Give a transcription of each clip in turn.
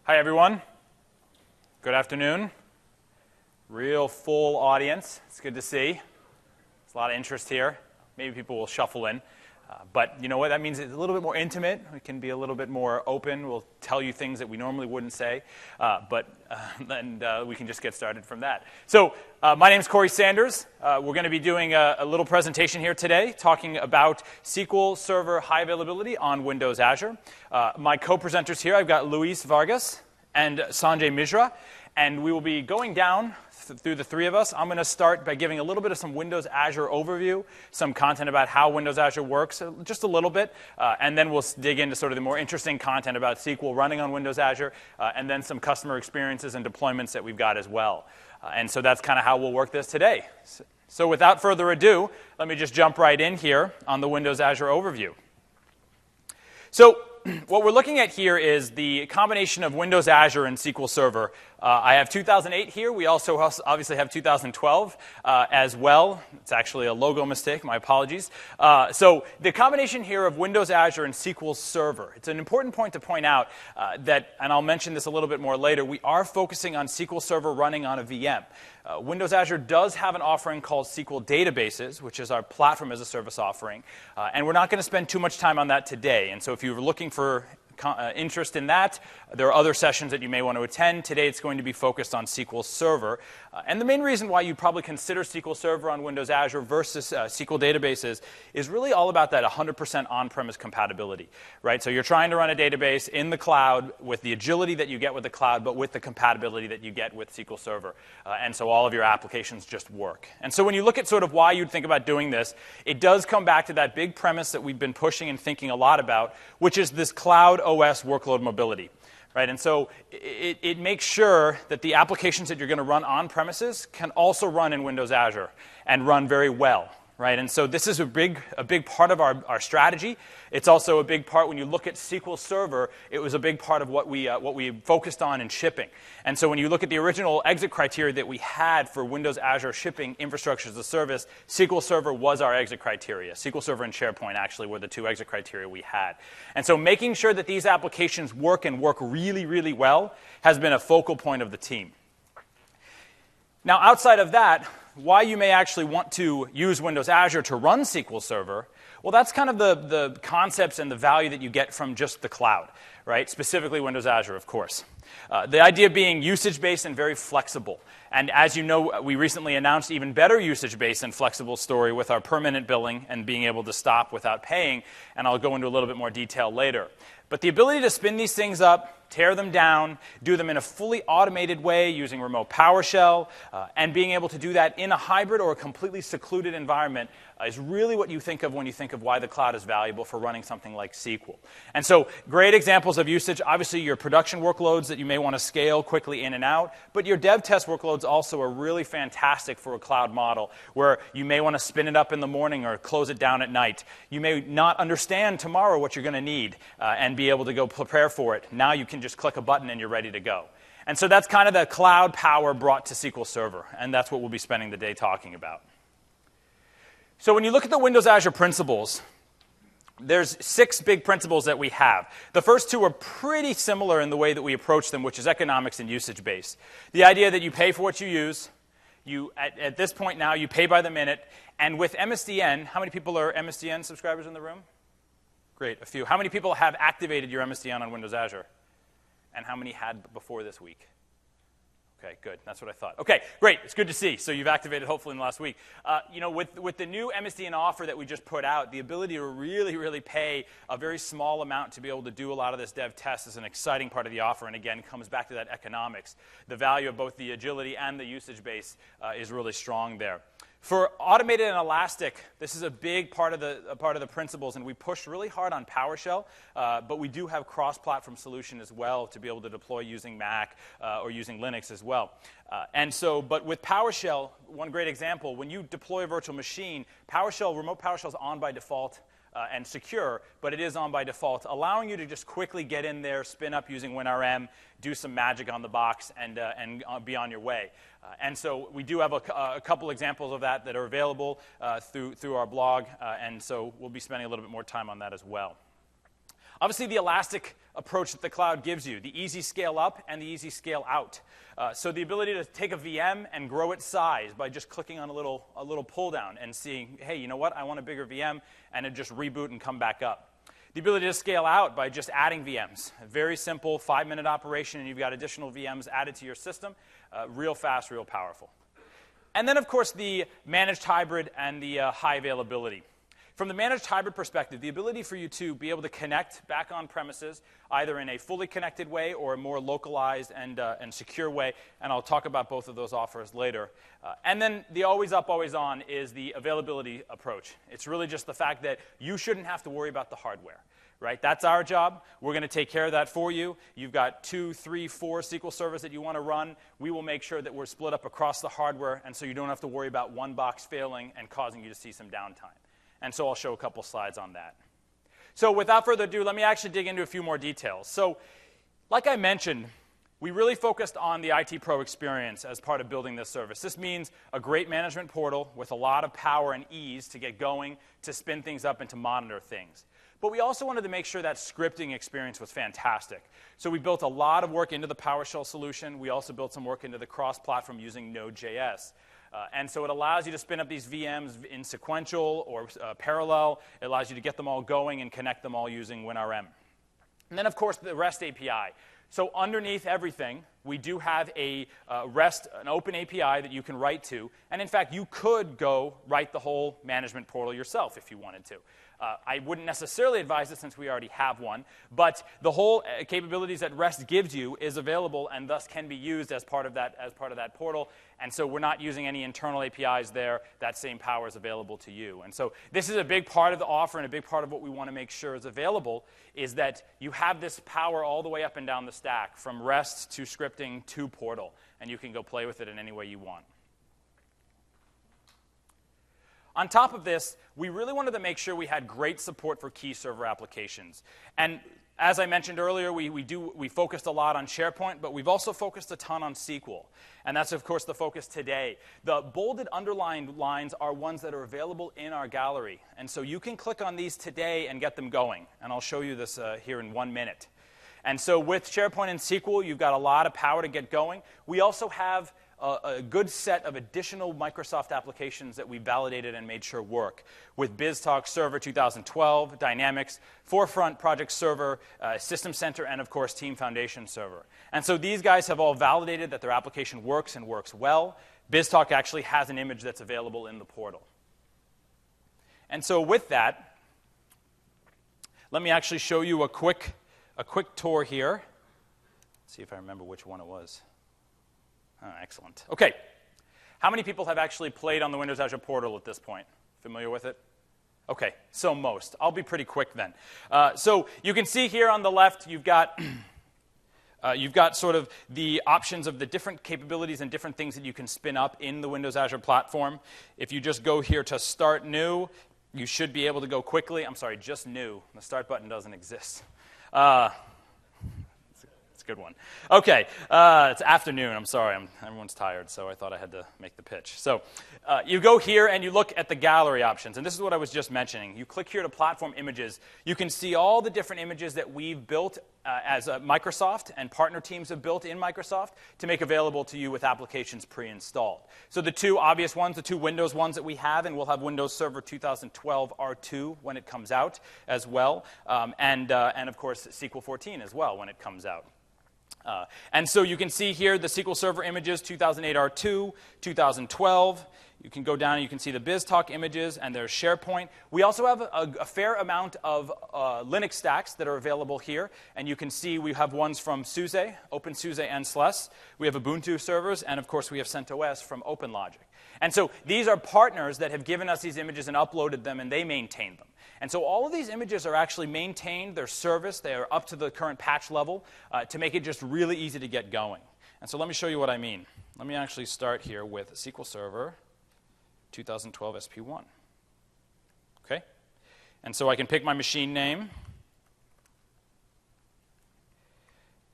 Hi, everyone. Good afternoon. Real full audience. It's good to see. There's a lot of interest here. Maybe people will shuffle in. But you know what? That means it's a little bit more intimate. We can be a little bit more open. We'll tell you things that we normally wouldn't say. And we can just get started from that. So my name is Corey Sanders. We're going to be doing a little presentation here today talking about SQL Server high availability on Windows Azure. My co-presenters here, I've got Luis Vargas and Sanjay Mishra. And we will be going down through the three of us. I'm going to start by giving a little bit of some Windows Azure overview, some content about how Windows Azure works, just a little bit. And then we'll dig into sort of the more interesting content about SQL running on Windows Azure, and then some customer experiences and deployments that we've got as well. And so that's kind of how we'll work this today. So without further ado, let me just jump right in here on the Windows Azure overview. So what we're looking at here is the combination of Windows Azure and SQL Server. I have 2008 here. We also obviously have 2012 as well. It's actually a logo mistake. My apologies. So the combination here of Windows Azure and SQL Server. It's an important point to point out that, and I'll mention this a little bit more later, we are focusing on SQL Server running on a VM. Windows Azure does have an offering called SQL Databases, which is our platform as a service offering. And we're not going to spend too much time on that today. And so if you're looking for interest in that, there are other sessions that you may want to attend. Today it's going to be focused on SQL Server. And the main reason why you probably consider SQL Server on Windows Azure versus SQL Databases is really all about that 100% on-premise compatibility, right? So you're trying to run a database in the cloud with the agility that you get with the cloud, but with the compatibility that you get with SQL Server. And so all of your applications just work. And so when you look at sort of why you'd think about doing this, it does come back to that big premise that we've been pushing and thinking a lot about, which is this cloud OS workload mobility. Right? And so it makes sure that the applications that you're going to run on premises can also run in Windows Azure and run very well. Right? And so this is a big part of our strategy. It's also a big part when you look at SQL Server. It was a big part of what we focused on in shipping. And so when you look at the original exit criteria that we had for Windows Azure shipping infrastructure as a service, SQL Server was our exit criteria. SQL Server and SharePoint actually were the two exit criteria we had. And so making sure that these applications work and work really, really well has been a focal point of the team. Now, outside of that, why you may actually want to use Windows Azure to run SQL Server, well, that's kind of the concepts and the value that you get from just the cloud, right? Specifically Windows Azure, of course. The idea being usage-based and very flexible. And as you know, we recently announced even better usage-based and flexible story with our permanent billing and being able to stop without paying. And I'll go into a little bit more detail later. But the ability to spin these things up, tear them down, do them in a fully automated way using remote PowerShell, and being able to do that in a hybrid or a completely secluded environment is really what you think of when you think of why the cloud is valuable for running something like SQL. And so great examples of usage, obviously your production workloads that you may want to scale quickly in and out, but your dev test workloads also are really fantastic for a cloud model where you may want to spin it up in the morning or close it down at night. You may not understand tomorrow what you're going to need and be able to go prepare for it. Now you can just click a button and you're ready to go. And so that's kind of the cloud power brought to SQL Server, and that's what we'll be spending the day talking about. So when you look at the Windows Azure principles, there's 6 big principles that we have. The first 2 are pretty similar in the way that we approach them, which is economics and usage-based. The idea that you pay for what you use, at this point now, you pay by the minute, and with MSDN, how many people are MSDN subscribers in the room? Great, a few. How many people have activated your MSDN on Windows Azure? And how many had before this week? Okay, good. That's what I thought. Okay, great. It's good to see. So you've activated hopefully in the last week. With the new MSDN offer that we just put out, the ability to really, really pay a very small amount to be able to do a lot of this dev test is an exciting part of the offer. And again, comes back to that economics. The value of both the agility and the usage base is really strong there. For automated and elastic, this is a big part of the principles, and we push really hard on PowerShell, but we do have cross-platform solution as well to be able to deploy using Mac or using Linux as well. But with PowerShell, one great example, when you deploy a virtual machine, remote PowerShell is on by default and secure, but it is on by default, allowing you to just quickly get in there, spin up using WinRM, do some magic on the box, and be on your way. And so we do have a couple examples of that are available through our blog, and so we'll be spending a little bit more time on that as well. Obviously, the elastic approach that the cloud gives you, the easy scale up and the easy scale out. So the ability to take a VM and grow its size by just clicking on a little pull down and seeing, hey, you know what, I want a bigger VM, and it just reboot and come back up. The ability to scale out by just adding VMs. A very simple 5-minute operation, and you've got additional VMs added to your system. Real fast, real powerful. And then, of course, the managed hybrid and the high availability. From the managed hybrid perspective, the ability for you to be able to connect back on premises, either in a fully connected way or a more localized and secure way, and I'll talk about both of those offers later. And then the always up, always on is the availability approach. It's really just the fact that you shouldn't have to worry about the hardware. Right? That's our job. We're going to take care of that for you. You've got 2, 3, 4 SQL servers that you want to run. We will make sure that we're split up across the hardware, and so you don't have to worry about one box failing and causing you to see some downtime. And so I'll show a couple slides on that. So without further ado, let me actually dig into a few more details. So like I mentioned, we really focused on the IT Pro experience as part of building this service. This means a great management portal with a lot of power and ease to get going, to spin things up, and to monitor things. But we also wanted to make sure that scripting experience was fantastic. So we built a lot of work into the PowerShell solution. We also built some work into the cross-platform using Node.js. And so it allows you to spin up these VMs in sequential or parallel. It allows you to get them all going and connect them all using WinRM. And then, of course, the REST API. So underneath everything, we do have a REST, an open API that you can write to. And in fact, you could go write the whole management portal yourself if you wanted to. I wouldn't necessarily advise it since we already have one, but the whole capabilities that REST gives you is available and thus can be used as part of that portal. And so we're not using any internal APIs there. That same power is available to you. And so this is a big part of the offer, and a big part of what we want to make sure is available is that you have this power all the way up and down the stack, from REST to scripting to portal, and you can go play with it in any way you want. On top of this, we really wanted to make sure we had great support for key server applications. And as I mentioned earlier, we focused a lot on SharePoint, but we've also focused a ton on SQL. And that's, of course, the focus today. The bolded underlined lines are ones that are available in our gallery. And so you can click on these today and get them going. And I'll show you this here in 1 minute. And so with SharePoint and SQL, you've got a lot of power to get going. We also have a good set of additional Microsoft applications that we validated and made sure work with BizTalk Server 2012, Dynamics, Forefront Project Server, System Center, and of course Team Foundation Server. And so these guys have all validated that their application works and works well. BizTalk actually has an image that's available in the portal. And so with that, let me actually show you a quick tour here. Let's see if I remember which one it was. Oh, excellent. Okay. How many people have actually played on the Windows Azure portal at this point? Familiar with it? Okay, so most. I'll be pretty quick then. So you can see here on the left, you've got sort of the options of the different capabilities and different things that you can spin up in the Windows Azure platform. If you just go here to Start New, you should be able to go quickly. I'm sorry, just New. The Start button doesn't exist. Good one. Okay, it's afternoon. I'm sorry. Everyone's tired, so I thought I had to make the pitch. So you go here and you look at the gallery options, and this is what I was just mentioning. You click here to Platform Images. You can see all the different images that we've built as Microsoft and partner teams have built in Microsoft to make available to you with applications pre-installed. So the two obvious ones, the two Windows ones that we have, and we'll have Windows Server 2012 R2 when it comes out as well, and of course SQL 14 as well when it comes out. And so you can see here the SQL Server images, 2008 R2, 2012. You can go down and you can see the BizTalk images, and there's SharePoint. We also have a fair amount of Linux stacks that are available here. And you can see we have ones from SUSE, OpenSUSE and SLES. We have Ubuntu servers, and of course we have CentOS from OpenLogic. And so these are partners that have given us these images and uploaded them, and they maintain them. And so all of these images are actually maintained, they're serviced, they are up to the current patch level to make it just really easy to get going. And so let me show you what I mean. Let me actually start here with SQL Server 2012 SP1. Okay? And so I can pick my machine name.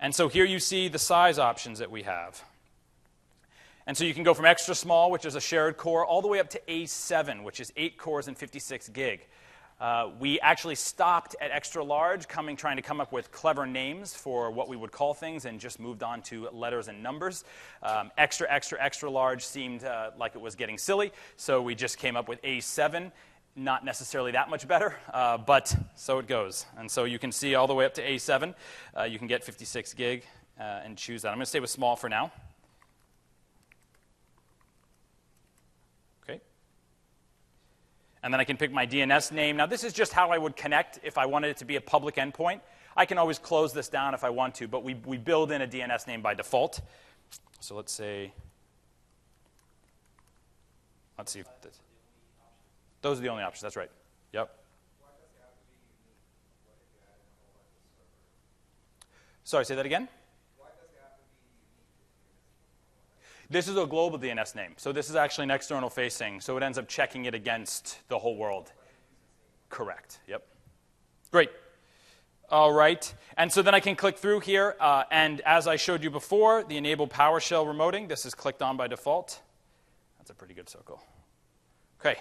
And so here you see the size options that we have. And so you can go from extra small, which is a shared core, all the way up to A7, which is 8 cores and 56 gig. We actually stopped at extra large, trying to come up with clever names for what we would call things, and just moved on to letters and numbers. Extra, extra, extra large seemed like it was getting silly, so we just came up with A7. Not necessarily that much better, but so it goes. And so you can see all the way up to A7. You can get 56 gig and choose that. I'm going to stay with small for now. Okay. And then I can pick my DNS name. Now, this is just how I would connect if I wanted it to be a public endpoint. I can always close this down if I want to, but we build in a DNS name by default. So let's see if this. Those are the only options. That's right. Yep. Sorry, say that again? This is a global DNS name. So this is actually an external facing. So it ends up checking it against the whole world. Correct. Yep. Great. All right. And so then I can click through here. And as I showed you before, the enable PowerShell remoting, this is clicked on by default. That's a pretty good circle. Okay.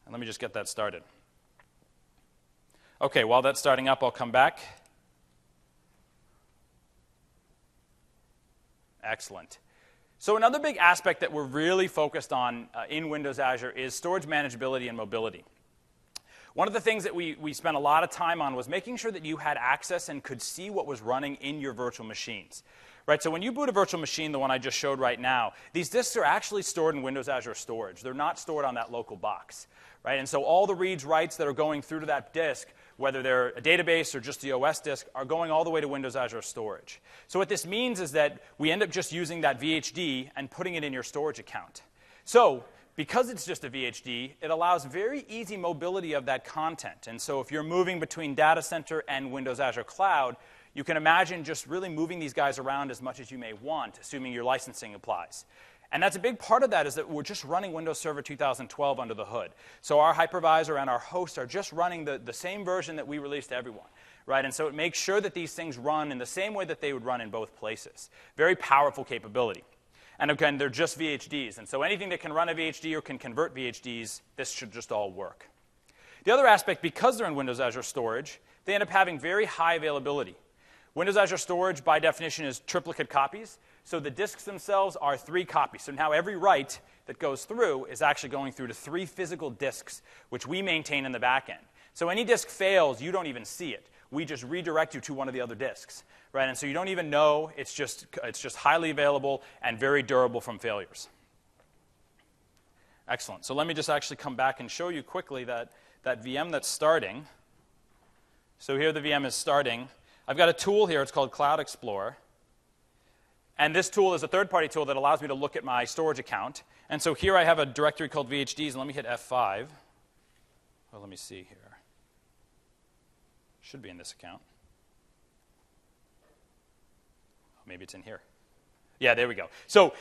And let me just get that started. Okay, while that's starting up, I'll come back. Excellent. So another big aspect that we're really focused on in Windows Azure is storage manageability and mobility. One of the things that we spent a lot of time on was making sure that you had access and could see what was running in your virtual machines. Right, so when you boot a virtual machine, the one I just showed right now, these disks are actually stored in Windows Azure storage. They're not stored on that local box. Right? And so all the reads, writes that are going through to that disk, whether they're a database or just the OS disk, are going all the way to Windows Azure storage. So what this means is that we end up just using that VHD and putting it in your storage account. So because it's just a VHD, it allows very easy mobility of that content. And so if you're moving between Data Center and Windows Azure Cloud, you can imagine just really moving these guys around as much as you may want, assuming your licensing applies. And that's a big part of that is that we're just running Windows Server 2012 under the hood. So our hypervisor and our host are just running the same version that we released to everyone. Right? And so it makes sure that these things run in the same way that they would run in both places. Very powerful capability. And again, they're just VHDs. And so anything that can run a VHD or can convert VHDs, this should just all work. The other aspect, because they're in Windows Azure Storage, they end up having very high availability. Windows Azure Storage, by definition, is triplicate copies. So the disks themselves are 3 copies. So now every write that goes through is actually going through to 3 physical disks, which we maintain in the back end. So any disk fails, you don't even see it. We just redirect you to one of the other disks. Right? And so you don't even know. It's just highly available and very durable from failures. Excellent. So let me just actually come back and show you quickly that VM that's starting. So here the VM is starting. I've got a tool here. It's called Cloud Explorer. And this tool is a third-party tool that allows me to look at my storage account. And so here I have a directory called VHDs. And let me hit F5. Well, let me see here. Should be in this account. Maybe it's in here. Yeah, there we go. So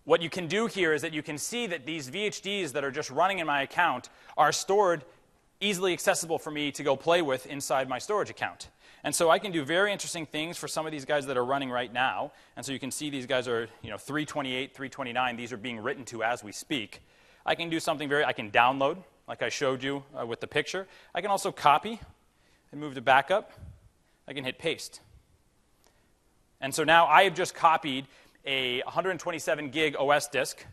what you can do here is that you can see that these VHDs that are just running in my account are stored easily accessible for me to go play with inside my storage account. And so I can do very interesting things for some of these guys that are running right now. And so you can see these guys are 328, 329. These are being written to as we speak. I can do something I can download, like I showed you with the picture. I can also copy and move to backup. I can hit paste. And so now I have just copied a 127 gig OS disk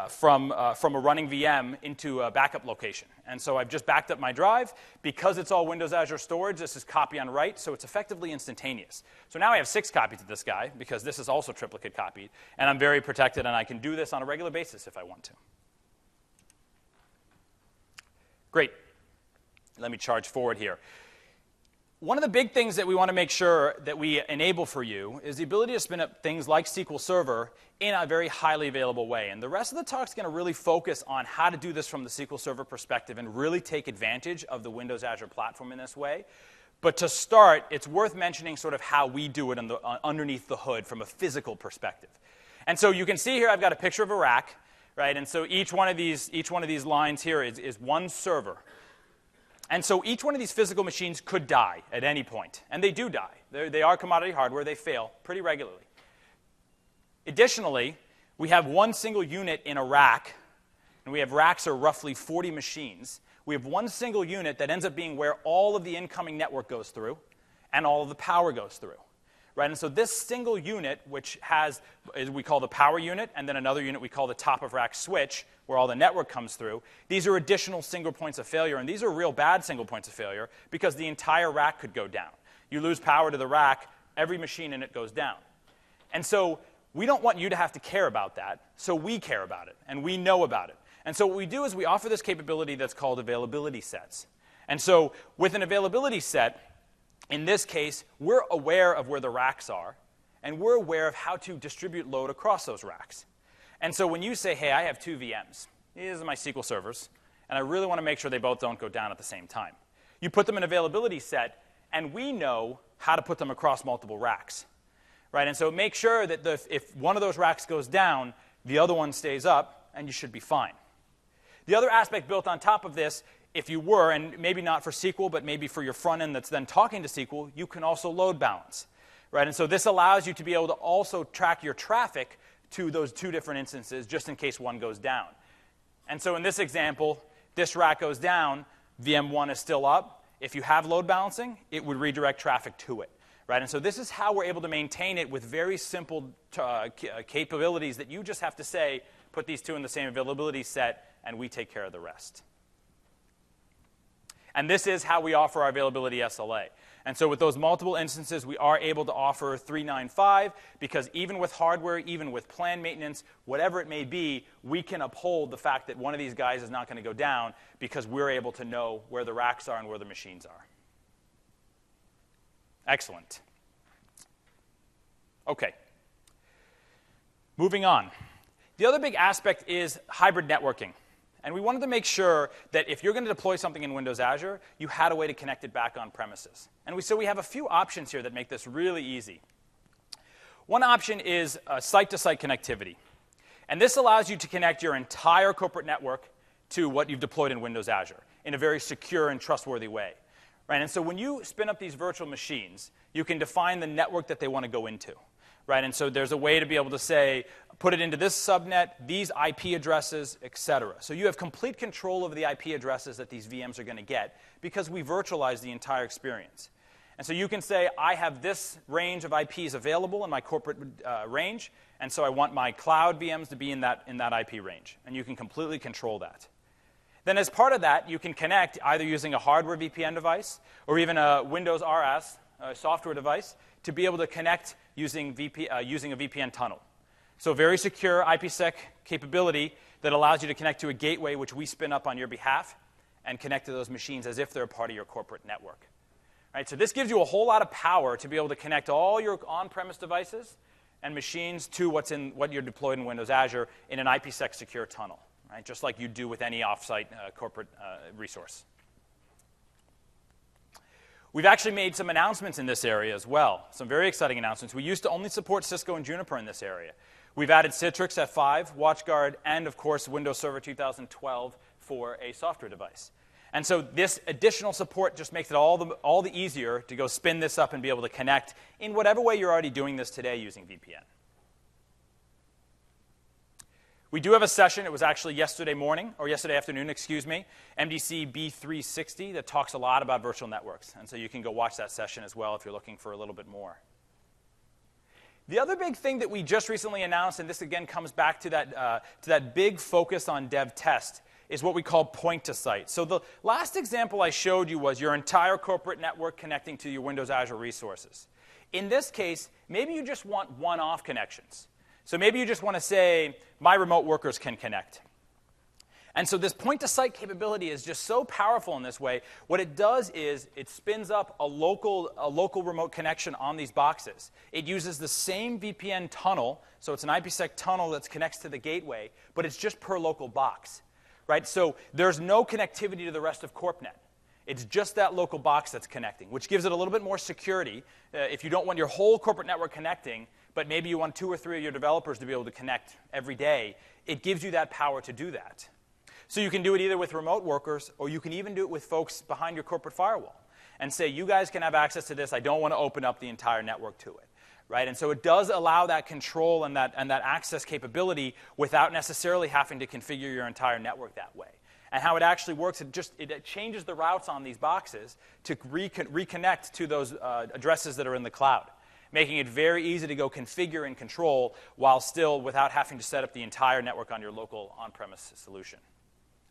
from a running VM into a backup location. And so I've just backed up my drive. Because it's all Windows Azure storage, this is copy on write, so it's effectively instantaneous. So now I have 6 copies of this guy, because this is also triplicate copied. And I'm very protected, and I can do this on a regular basis if I want to. Great. Let me charge forward here. One of the big things that we want to make sure that we enable for you is the ability to spin up things like SQL Server in a very highly available way. And the rest of the talk is going to really focus on how to do this from the SQL Server perspective and really take advantage of the Windows Azure platform in this way. But to start, it's worth mentioning sort of how we do it underneath the hood from a physical perspective. And so you can see here I've got a picture of a rack, right? And so each one of these lines here is one server. And so each one of these physical machines could die at any point. And they do die. They are commodity hardware. They fail pretty regularly. Additionally, we have one single unit in a rack. And and we have racks are roughly 40 machines, we have one single unit that ends up being where all of the incoming network goes through and all of the power goes through. Right? And so this single unit, which has, we call the power unit, and then another unit we call the top-of-rack switch, where all the network comes through, these are additional single points of failure, and these are real bad single points of failure because the entire rack could go down. You lose power to the rack, every machine in it goes down. And so we don't want you to have to care about that, so we care about it, and we know about it. And so what we do is we offer this capability that's called availability sets. And so with an availability set, in this case, we're aware of where the racks are, and we're aware of how to distribute load across those racks. And so when you say, hey, I have 2 VMs, these are my SQL servers, and I really want to make sure they both don't go down at the same time. You put them in availability set, and we know how to put them across multiple racks. Right? And so make sure that if one of those racks goes down, the other one stays up, and you should be fine. The other aspect built on top of this, if you were, and maybe not for SQL, but maybe for your front end that's then talking to SQL, you can also load balance. Right? And so this allows you to be able to also track your traffic to those 2 different instances, just in case one goes down. And so in this example, this rack goes down, VM1 is still up. If you have load balancing, it would redirect traffic to it. Right? And so this is how we're able to maintain it with very simple capabilities that you just have to say, put these 2 in the same availability set, and we take care of the rest. And this is how we offer our availability SLA. And so with those multiple instances, we are able to offer 395 because even with hardware, even with planned maintenance, whatever it may be, we can uphold the fact that one of these guys is not going to go down because we're able to know where the racks are and where the machines are. Excellent. Okay. Moving on. The other big aspect is hybrid networking. And we wanted to make sure that if you're going to deploy something in Windows Azure, you had a way to connect it back on premises. And so we have a few options here that make this really easy. One option is site-to-site connectivity. And this allows you to connect your entire corporate network to what you've deployed in Windows Azure in a very secure and trustworthy way. Right? And so when you spin up these virtual machines, you can define the network that they want to go into. Right? And so there's a way to be able to say, put it into this subnet, these IP addresses, et cetera. So you have complete control over the IP addresses that these VMs are going to get because we virtualize the entire experience. And so you can say, I have this range of IPs available in my corporate range, and so I want my cloud VMs to be in that IP range. And you can completely control that. Then as part of that, you can connect either using a hardware VPN device or even a Windows RS software device to be able to connect using a VPN tunnel. So very secure IPsec capability that allows you to connect to a gateway which we spin up on your behalf and connect to those machines as if they're a part of your corporate network. Right, so this gives you a whole lot of power to be able to connect all your on-premise devices and machines to what you're deployed in Windows Azure in an IPsec secure tunnel, right, just like you do with any offsite corporate resource. We've actually made some announcements in this area as well, some very exciting announcements. We used to only support Cisco and Juniper in this area. We've added Citrix F5, WatchGuard, and, of course, Windows Server 2012 for a software device. And so this additional support just makes it all the easier to go spin this up and be able to connect in whatever way you're already doing this today using VPN. We do have a session, it was actually yesterday afternoon, MDC B360, that talks a lot about virtual networks. And so you can go watch that session as well if you're looking for a little bit more. The other big thing that we just recently announced, and this again comes back to that big focus on dev test, is what we call point-to-site. So the last example I showed you was your entire corporate network connecting to your Windows Azure resources. In this case, maybe you just want one-off connections. So maybe you just want to say, my remote workers can connect. And so this point-to-site capability is just so powerful in this way. What it does is it spins up a local remote connection on these boxes. It uses the same VPN tunnel, so it's an IPsec tunnel that connects to the gateway, but it's just per local box. Right? So there's no connectivity to the rest of CorpNet. It's just that local box that's connecting, which gives it a little bit more security. If you don't want your whole corporate network connecting, but maybe you want 2 or 3 of your developers to be able to connect every day, it gives you that power to do that. So you can do it either with remote workers, or you can even do it with folks behind your corporate firewall and say, you guys can have access to this. I don't want to open up the entire network to it. right? And so it does allow that control and that access capability without necessarily having to configure your entire network that way. And how it actually works, it changes the routes on these boxes to reconnect to those addresses that are in the cloud, making it very easy to go configure and control while still without having to set up the entire network on your local on-premise solution.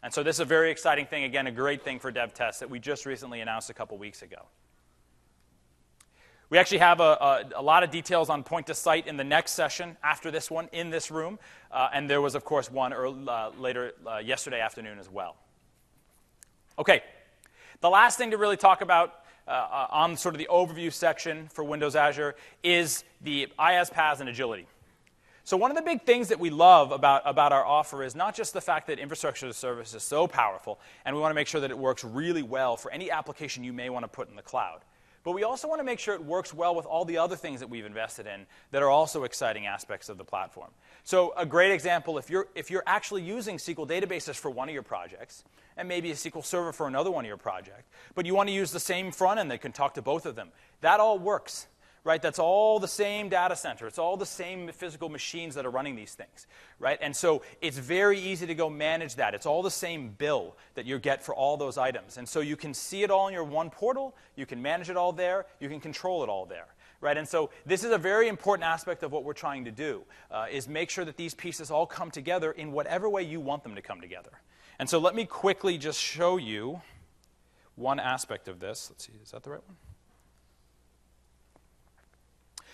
And so this is a very exciting thing, again, a great thing for dev tests that we just recently announced a couple weeks ago. We actually have a lot of details on point to site in the next session after this one in this room. And there was, of course, one later yesterday afternoon as well. OK, the last thing to really talk about on sort of the overview section for Windows Azure is the IaaS, PaaS, and agility. So one of the big things that we love about our offer is not just the fact that infrastructure as a service is so powerful, and we want to make sure that it works really well for any application you may want to put in the cloud. But we also want to make sure it works well with all the other things that we've invested in that are also exciting aspects of the platform. So a great example, if you're actually using SQL databases for one of your projects, and maybe a SQL Server for another one of your projects, but you want to use the same front end that can talk to both of them, that all works. Right? That's all the same data center. It's all the same physical machines that are running these things. Right? And so it's very easy to go manage that. It's all the same bill that you get for all those items. And so you can see it all in your one portal. You can manage it all there. You can control it all there. Right? And so this is a very important aspect of what we're trying to do, is make sure that these pieces all come together in whatever way you want them to come together. And so let me quickly just show you one aspect of this. Let's see, is that the right one?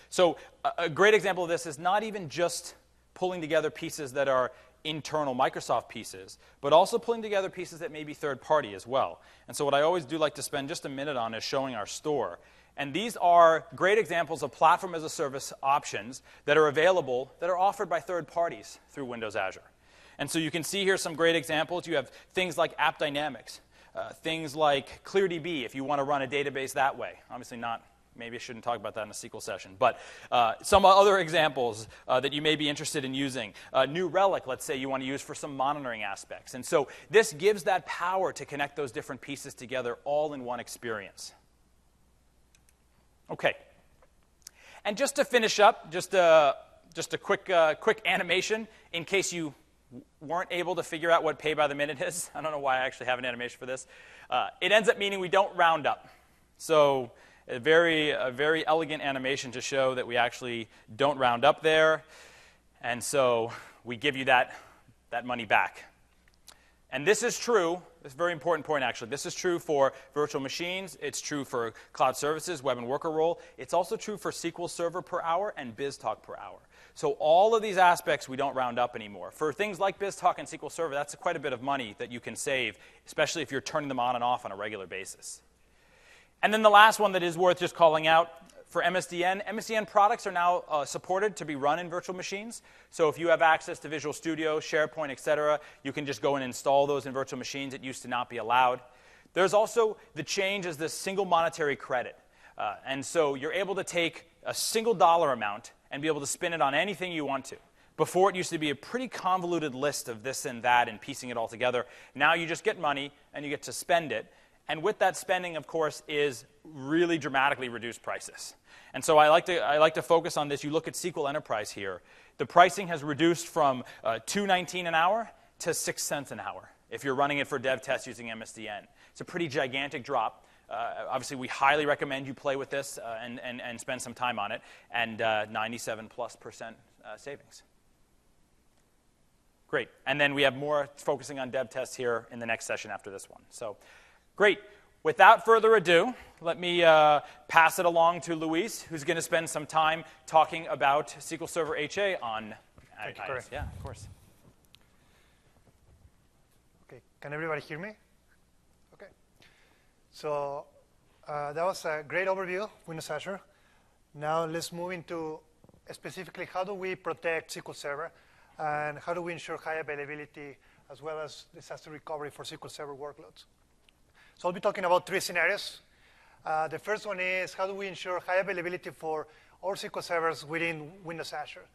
So a great example of this is not even just pulling together pieces that are internal Microsoft pieces, but also pulling together pieces that may be third-party as well. And so what I always do like to spend just a minute on is showing our store. And these are great examples of platform-as-a-service options that are available, that are offered by third parties through Windows Azure. And so you can see here some great examples. You have things like App Dynamics, things like ClearDB if you want to run a database that way. Obviously not. Maybe I shouldn't talk about that in a SQL session. But some other examples that you may be interested in using. New Relic, let's say you want to use for some monitoring aspects. And so this gives that power to connect those different pieces together all in one experience. OK. And just to finish up, just a quick animation in case you weren't able to figure out what pay by the minute is. I don't know why I actually have an animation for this. It ends up meaning we don't round up. So a very elegant animation to show that we actually don't round up there. And so we give you that money back. And this is true. This is a very important point, actually. This is true for virtual machines. It's true for cloud services, web and worker role. It's also true for SQL Server per hour and BizTalk per hour. So all of these aspects we don't round up anymore. For things like BizTalk and SQL Server, that's quite a bit of money that you can save, especially if you're turning them on and off on a regular basis. And then the last one that is worth just calling out, for MSDN products are now supported to be run in virtual machines. So if you have access to Visual Studio, SharePoint, et cetera, you can just go and install those in virtual machines. It used to not be allowed. There's also the change as the single monetary credit. And so you're able to take a single dollar amount and be able to spin it on anything you want to. Before, it used to be a pretty convoluted list of this and that and piecing it all together. Now you just get money and you get to spend it. And with that spending, of course, is really dramatically reduced prices. And so I like to focus on this. You look at SQL Enterprise here. The pricing has reduced from $2.19 an hour to 6 cents an hour if you're running it for dev tests using MSDN. It's a pretty gigantic drop. Obviously, we highly recommend you play with this and spend some time on it. And 97+% savings. Great. And then we have more focusing on dev tests here in the next session after this one. So great. Without further ado, let me pass it along to Luis, who's going to spend some time talking about SQL Server HA on IaaS. Yeah, of course. OK, can everybody hear me? OK. So that was a great overview of Windows Azure. Now let's move into specifically how do we protect SQL Server and how do we ensure high availability as well as disaster recovery for SQL Server workloads. So I'll be talking about 3 scenarios. The first one is how do we ensure high availability for all SQL servers within Windows Azure.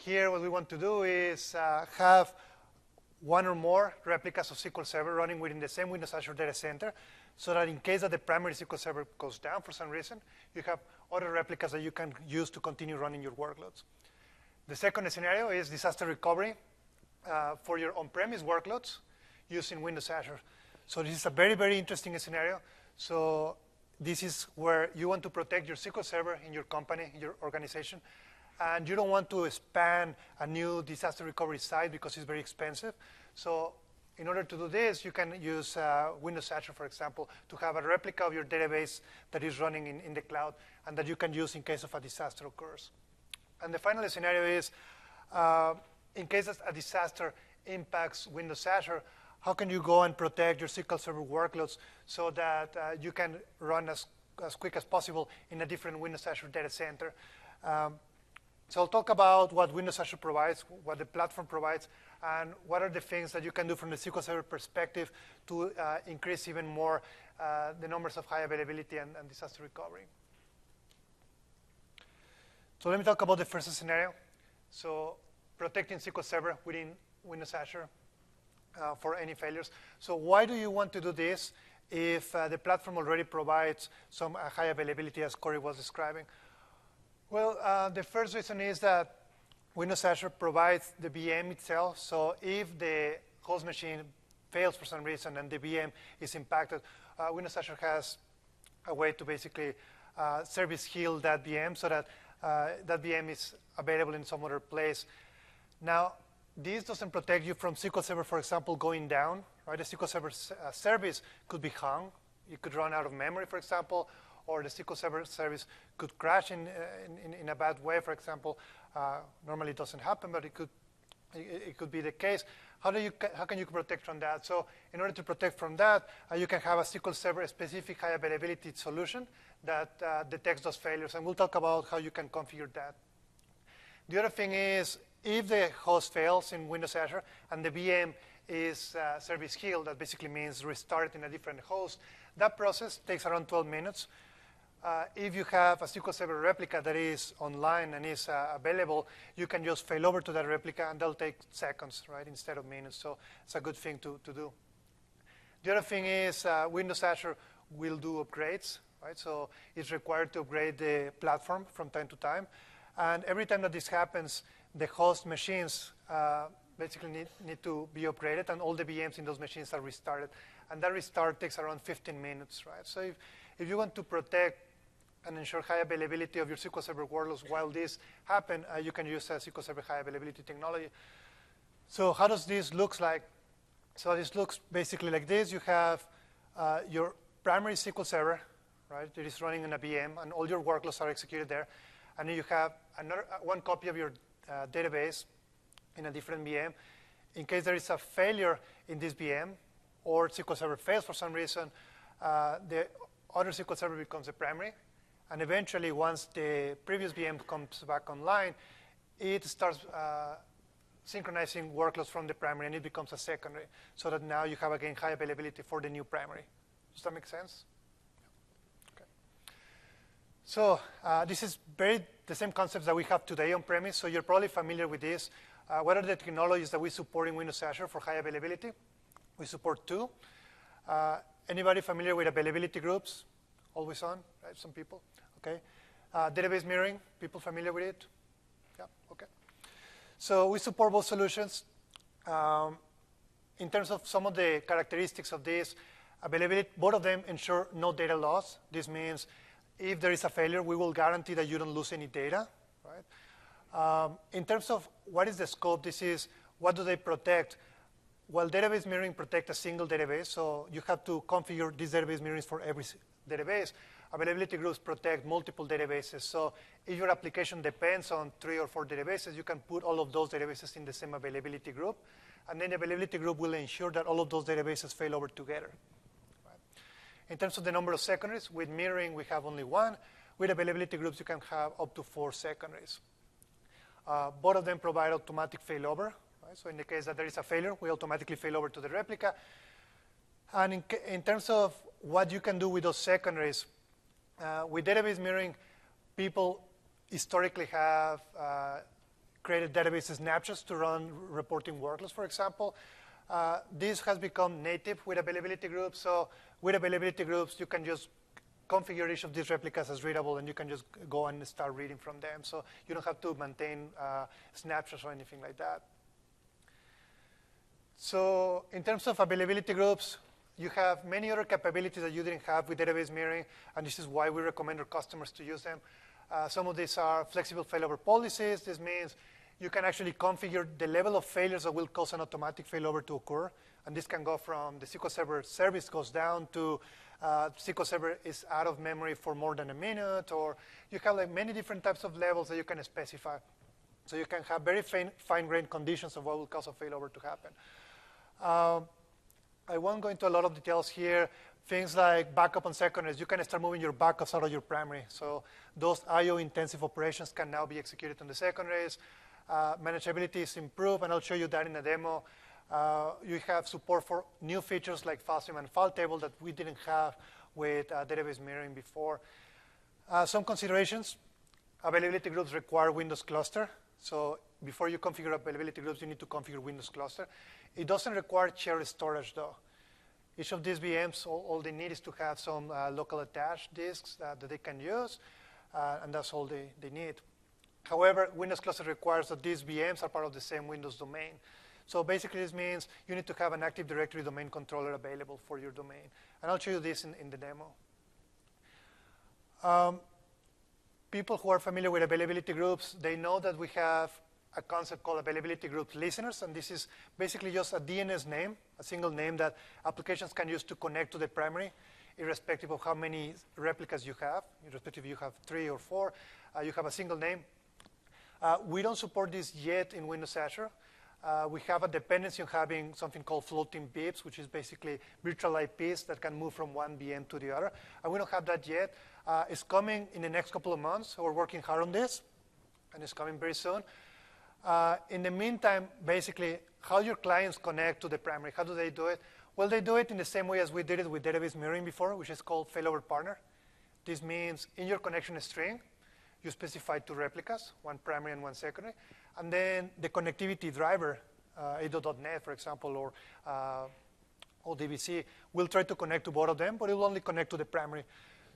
Here what we want to do is have one or more replicas of SQL Server running within the same Windows Azure data center, so that in case that the primary SQL Server goes down for some reason, you have other replicas that you can use to continue running your workloads. The second scenario is disaster recovery for your on-premise workloads using Windows Azure. So this is a very, very interesting scenario. So this is where you want to protect your SQL Server in your company, in your organization, and you don't want to expand a new disaster recovery site because it's very expensive. So in order to do this, you can use Windows Azure, for example, to have a replica of your database that is running in the cloud and that you can use in case of a disaster occurs. And the final scenario is, in case a disaster impacts Windows Azure, how can you go and protect your SQL Server workloads so that you can run as quick as possible in a different Windows Azure data center? So I'll talk about what Windows Azure provides, what the platform provides, and what are the things that you can do from the SQL Server perspective to increase even more the numbers of high availability and disaster recovery. So let me talk about the first scenario. So protecting SQL Server within Windows Azure for any failures. So why do you want to do this if the platform already provides some high availability, as Corey was describing? Well, the first reason is that Windows Azure provides the VM itself. So if the host machine fails for some reason and the VM is impacted, Windows Azure has a way to basically service heal that VM so that that VM is available in some other place. Now, this doesn't protect you from SQL Server, for example, going down. Right? The SQL Server service could be hung. It could run out of memory, for example, or the SQL Server service could crash in a bad way, for example. Normally it doesn't happen, but it could be the case. How can you protect from that? So in order to protect from that, you can have a SQL Server specific high availability solution that detects those failures. And we'll talk about how you can configure that. The other thing is, if the host fails in Windows Azure and the VM is service healed, that basically means restart in a different host, that process takes around 12 minutes. If you have a SQL Server replica that is online and is available, you can just fail over to that replica, and that'll take seconds, right, instead of minutes. So it's a good thing to do. The other thing is Windows Azure will do upgrades, right? So it's required to upgrade the platform from time to time. And every time that this happens, the host machines basically need to be upgraded, and all the VMs in those machines are restarted. And that restart takes around 15 minutes, right? So if you want to protect and ensure high availability of your SQL Server workloads while this happens, you can use SQL Server high availability technology. So how does this look like? So this looks basically like this. You have your primary SQL Server, right? It is running in a VM, and all your workloads are executed there. And then you have one copy of your database in a different VM. In case there is a failure in this VM, or SQL Server fails for some reason, the other SQL Server becomes the primary. And eventually, once the previous VM comes back online, it starts synchronizing workloads from the primary, and it becomes a secondary, so that now you have, again, high availability for the new primary. Does that make sense? Okay. So this is the same concepts that we have today on-premise, so you're probably familiar with this. What are the technologies that we support in Windows Azure for high availability? We support two. Anybody familiar with availability groups? Always on, right? Some people, okay. Database mirroring, people familiar with it? Yeah, okay. So we support both solutions. In terms of some of the characteristics of this, availability, both of them ensure no data loss. This means if there is a failure, we will guarantee that you don't lose any data, right? In terms of what is the scope, this is what do they protect? Well, database mirroring protects a single database, so you have to configure these database mirrors for every database. Availability groups protect multiple databases, so if your application depends on 3 or 4 databases, you can put all of those databases in the same availability group, and then the availability group will ensure that all of those databases fail over together. Right? In terms of the number of secondaries, with mirroring, we have only 1. With availability groups, you can have up to 4 secondaries. Both of them provide automatic failover. Right? So in the case that there is a failure, we automatically fail over to the replica. And in terms of what you can do with those secondaries, with database mirroring, people historically have created database snapshots to run reporting workloads, for example. This has become native with availability groups. So with availability groups, you can just configure each of these replicas as readable, and you can just go and start reading from them. So you don't have to maintain snapshots or anything like that. So in terms of availability groups, you have many other capabilities that you didn't have with database mirroring, and this is why we recommend our customers to use them. Some of these are flexible failover policies. This means you can actually configure the level of failures that will cause an automatic failover to occur. And this can go from the SQL Server service goes down to SQL Server is out of memory for more than a minute, or you have like many different types of levels that you can specify. So you can have very fine-grained conditions of what will cause a failover to happen. I won't go into a lot of details here. Things like backup on secondaries, you can start moving your backups out of your primary. So those IO-intensive operations can now be executed on the secondaries. Manageability is improved, and I'll show you that in a demo. You have support for new features like file stream and file table that we didn't have with database mirroring before. Some considerations. Availability groups require Windows cluster. So before you configure availability groups, you need to configure Windows cluster. It doesn't require shared storage, though. Each of these VMs, all they need is to have some local attached disks that they can use, and that's all they need. However, Windows cluster requires that these VMs are part of the same Windows domain. So basically, this means you need to have an Active Directory domain controller available for your domain. And I'll show you this in the demo. People who are familiar with availability groups, they know that we have a concept called availability group listeners, and this is basically just a DNS name, a single name that applications can use to connect to the primary, irrespective of how many replicas you have. Irrespective if you have 3 or 4, you have a single name. We don't support this yet in Windows Azure. We have a dependency on having something called floating VIPs, which is basically virtual IPs that can move from one VM to the other. And we don't have that yet. It's coming in the next couple of months. So we're working hard on this, and it's coming very soon. In the meantime, basically, how your clients connect to the primary, how do they do it? Well, they do it in the same way as we did it with database mirroring before, which is called failover partner. This means in your connection string, you specify 2 replicas, one primary and one secondary. And then the connectivity driver, ADO.NET, for example, or ODBC, will try to connect to both of them, but it will only connect to the primary.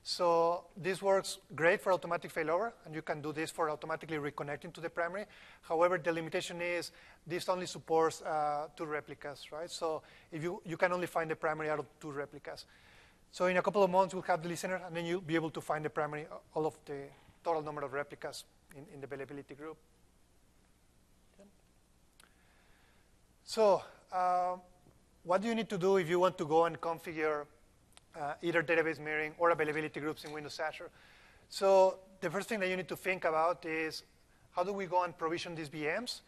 So this works great for automatic failover, and you can do this for automatically reconnecting to the primary. However, the limitation is this only supports 2 replicas, right? So if you can only find the primary out of 2 replicas. So in a couple of months, we'll have the listener, and then you'll be able to find the primary, all of the total number of replicas in the availability group. Okay. So what do you need to do if you want to go and configure either database mirroring or availability groups in Windows Azure? So the first thing that you need to think about is how do we go and provision these VMs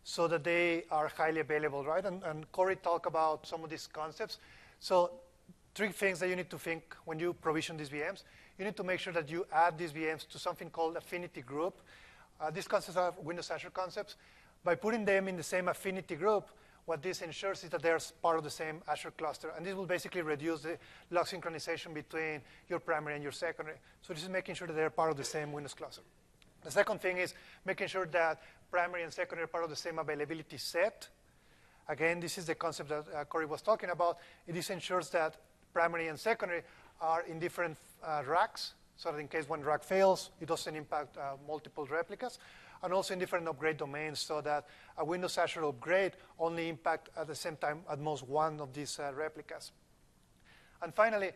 so that they are highly available, right? And Corey talked about some of these concepts. So 3 things that you need to think when you provision these VMs. You need to make sure that you add these VMs to something called affinity group. These concepts are Windows Azure concepts. By putting them in the same affinity group, what this ensures is that they're part of the same Azure cluster. And this will basically reduce the log synchronization between your primary and your secondary. So this is making sure that they're part of the same Windows cluster. The second thing is making sure that primary and secondary are part of the same availability set. Again, this is the concept that Corey was talking about. This ensures that primary and secondary are in different racks, so that in case one rack fails, it doesn't impact multiple replicas. And also in different upgrade domains, so that a Windows Azure upgrade only impact at the same time at most one of these replicas. And finally,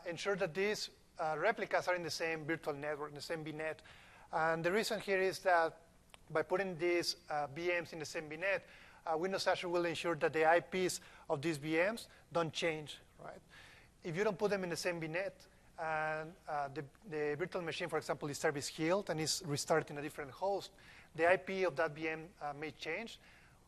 ensure that these replicas are in the same virtual network, the same VNet. And the reason here is that by putting these VMs in the same VNet, Windows Azure will ensure that the IPs of these VMs don't change, right? If you don't put them in the same VNet, and the virtual machine, for example, is service healed and is restarted in a different host, the IP of that VM may change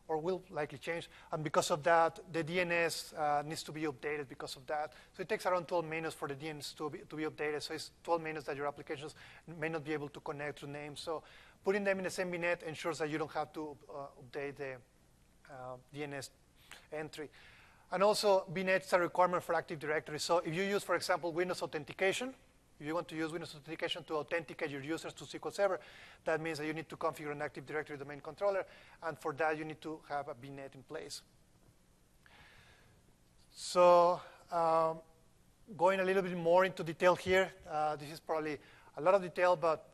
or will likely change. And because of that, the DNS needs to be updated because of that. So it takes around 12 minutes for the DNS to be updated. So it's 12 minutes that your applications may not be able to connect to names. So putting them in the same VNet ensures that you don't have to update the DNS entry. And also, VNet is a requirement for Active Directory. So if you use, for example, Windows Authentication, if you want to use Windows Authentication to authenticate your users to SQL Server, that means that you need to configure an Active Directory domain controller. And for that, you need to have a VNet in place. So going a little bit more into detail here, this is probably a lot of detail, but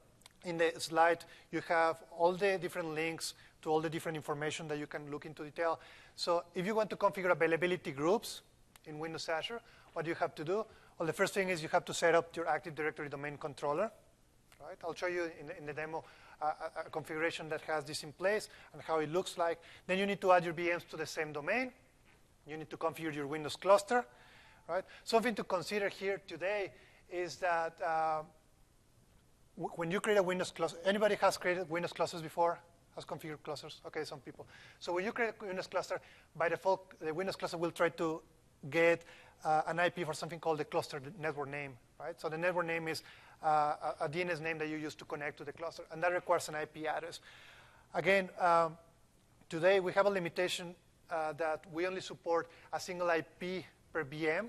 in the slide, you have all the different links to all the different information that you can look into detail. So if you want to configure availability groups in Windows Azure, what do you have to do? Well, the first thing is you have to set up your Active Directory domain controller. Right? I'll show you in the demo a configuration that has this in place and how it looks like. Then you need to add your VMs to the same domain. You need to configure your Windows cluster. Right? Something to consider here today is that when you create a Windows cluster, anybody has created Windows clusters before? Has configured clusters? Okay, some people. So when you create a Windows cluster, by default, the Windows cluster will try to get an IP for something called the cluster network name. Right? So the network name is a DNS name that you use to connect to the cluster, and that requires an IP address. Again, today we have a limitation that we only support a single IP per VM.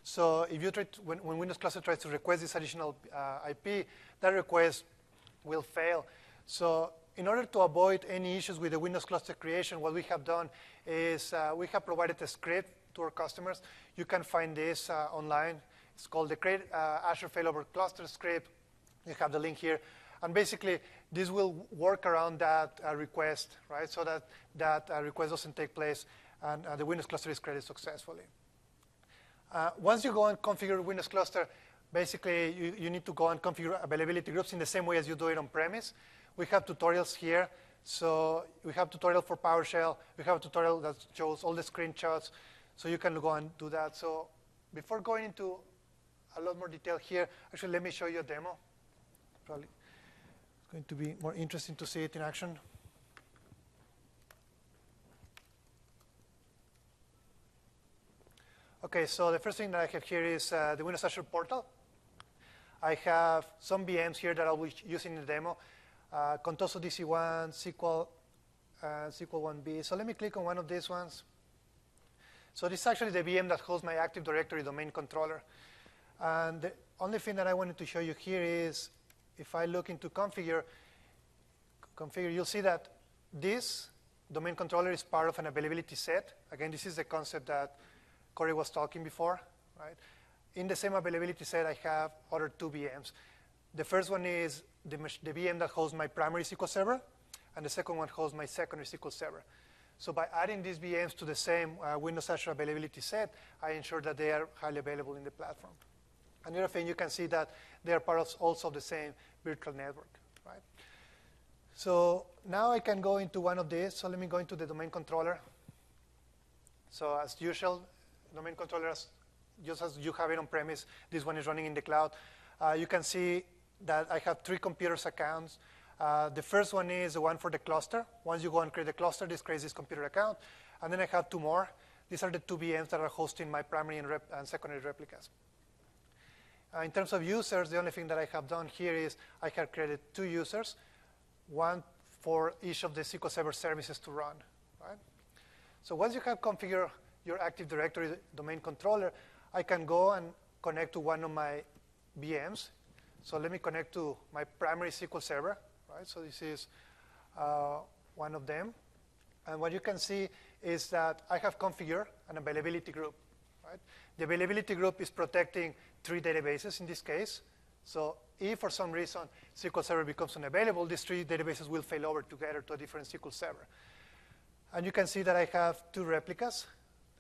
So if you try to, when Windows cluster tries to request this additional IP, that request will fail. So in order to avoid any issues with the Windows cluster creation, what we have done is we have provided a script to our customers. You can find this online. It's called the Create Azure Failover Cluster script. You have the link here. And basically, this will work around that request, right? So that request doesn't take place and the Windows cluster is created successfully. Once you go and configure Windows cluster, basically, you need to go and configure availability groups in the same way as you do it on premise. We have tutorials here. So we have tutorial for PowerShell. We have a tutorial that shows all the screenshots. So you can go and do that. So before going into a lot more detail here, actually, let me show you a demo. Probably it's going to be more interesting to see it in action. Okay, so the first thing that I have here is the Windows Azure portal. I have some VMs here that I'll be using in the demo. Contoso DC1, SQL, SQL1B. So let me click on one of these ones. So this is actually the VM that hosts my Active Directory domain controller. And the only thing that I wanted to show you here is if I look into configure, you'll see that this domain controller is part of an availability set. Again, this is the concept that Corey was talking before. Right? In the same availability set, I have other two VMs. The first one is the VM that hosts my primary SQL server, and the second one hosts my secondary SQL server. So by adding these VMs to the same Windows Azure availability set, I ensure that they are highly available in the platform. Another thing, you can see that they are part of also the same virtual network. Right? So now I can go into one of these. So let me go into the domain controller. So as usual, domain controller, just as you have it on premise, this one is running in the cloud. You can see that I have 3 computers accounts. The first one is the one for the cluster. Once you go and create the cluster, this creates this computer account. And then I have 2 more. These are the 2 VMs that are hosting my primary and secondary replicas. In terms of users, the only thing that I have done here is I have created 2 users, one for each of the SQL Server services to run. Right? So once you have configured your Active Directory domain controller, I can go and connect to one of my VMs. So let me connect to my primary SQL Server. Right? So this is one of them. And what you can see is that I have configured an availability group. Right? The availability group is protecting 3 databases in this case. So if for some reason SQL Server becomes unavailable, these 3 databases will fail over together to a different SQL Server. And you can see that I have 2 replicas.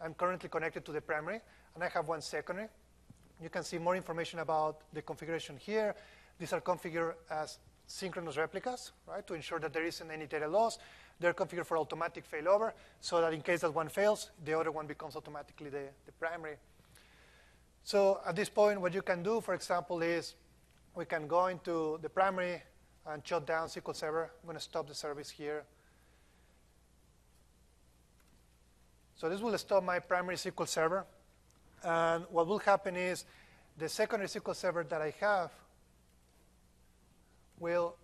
I'm currently connected to the primary, and I have 1 secondary. You can see more information about the configuration here. These are configured as synchronous replicas, right, to ensure that there isn't any data loss. They're configured for automatic failover, so that in case that one fails, the other one becomes automatically the primary. So at this point, what you can do, for example, is we can go into the primary and shut down SQL Server. I'm going to stop the service here. So this will stop my primary SQL Server. And what will happen is the secondary SQL Server that I have will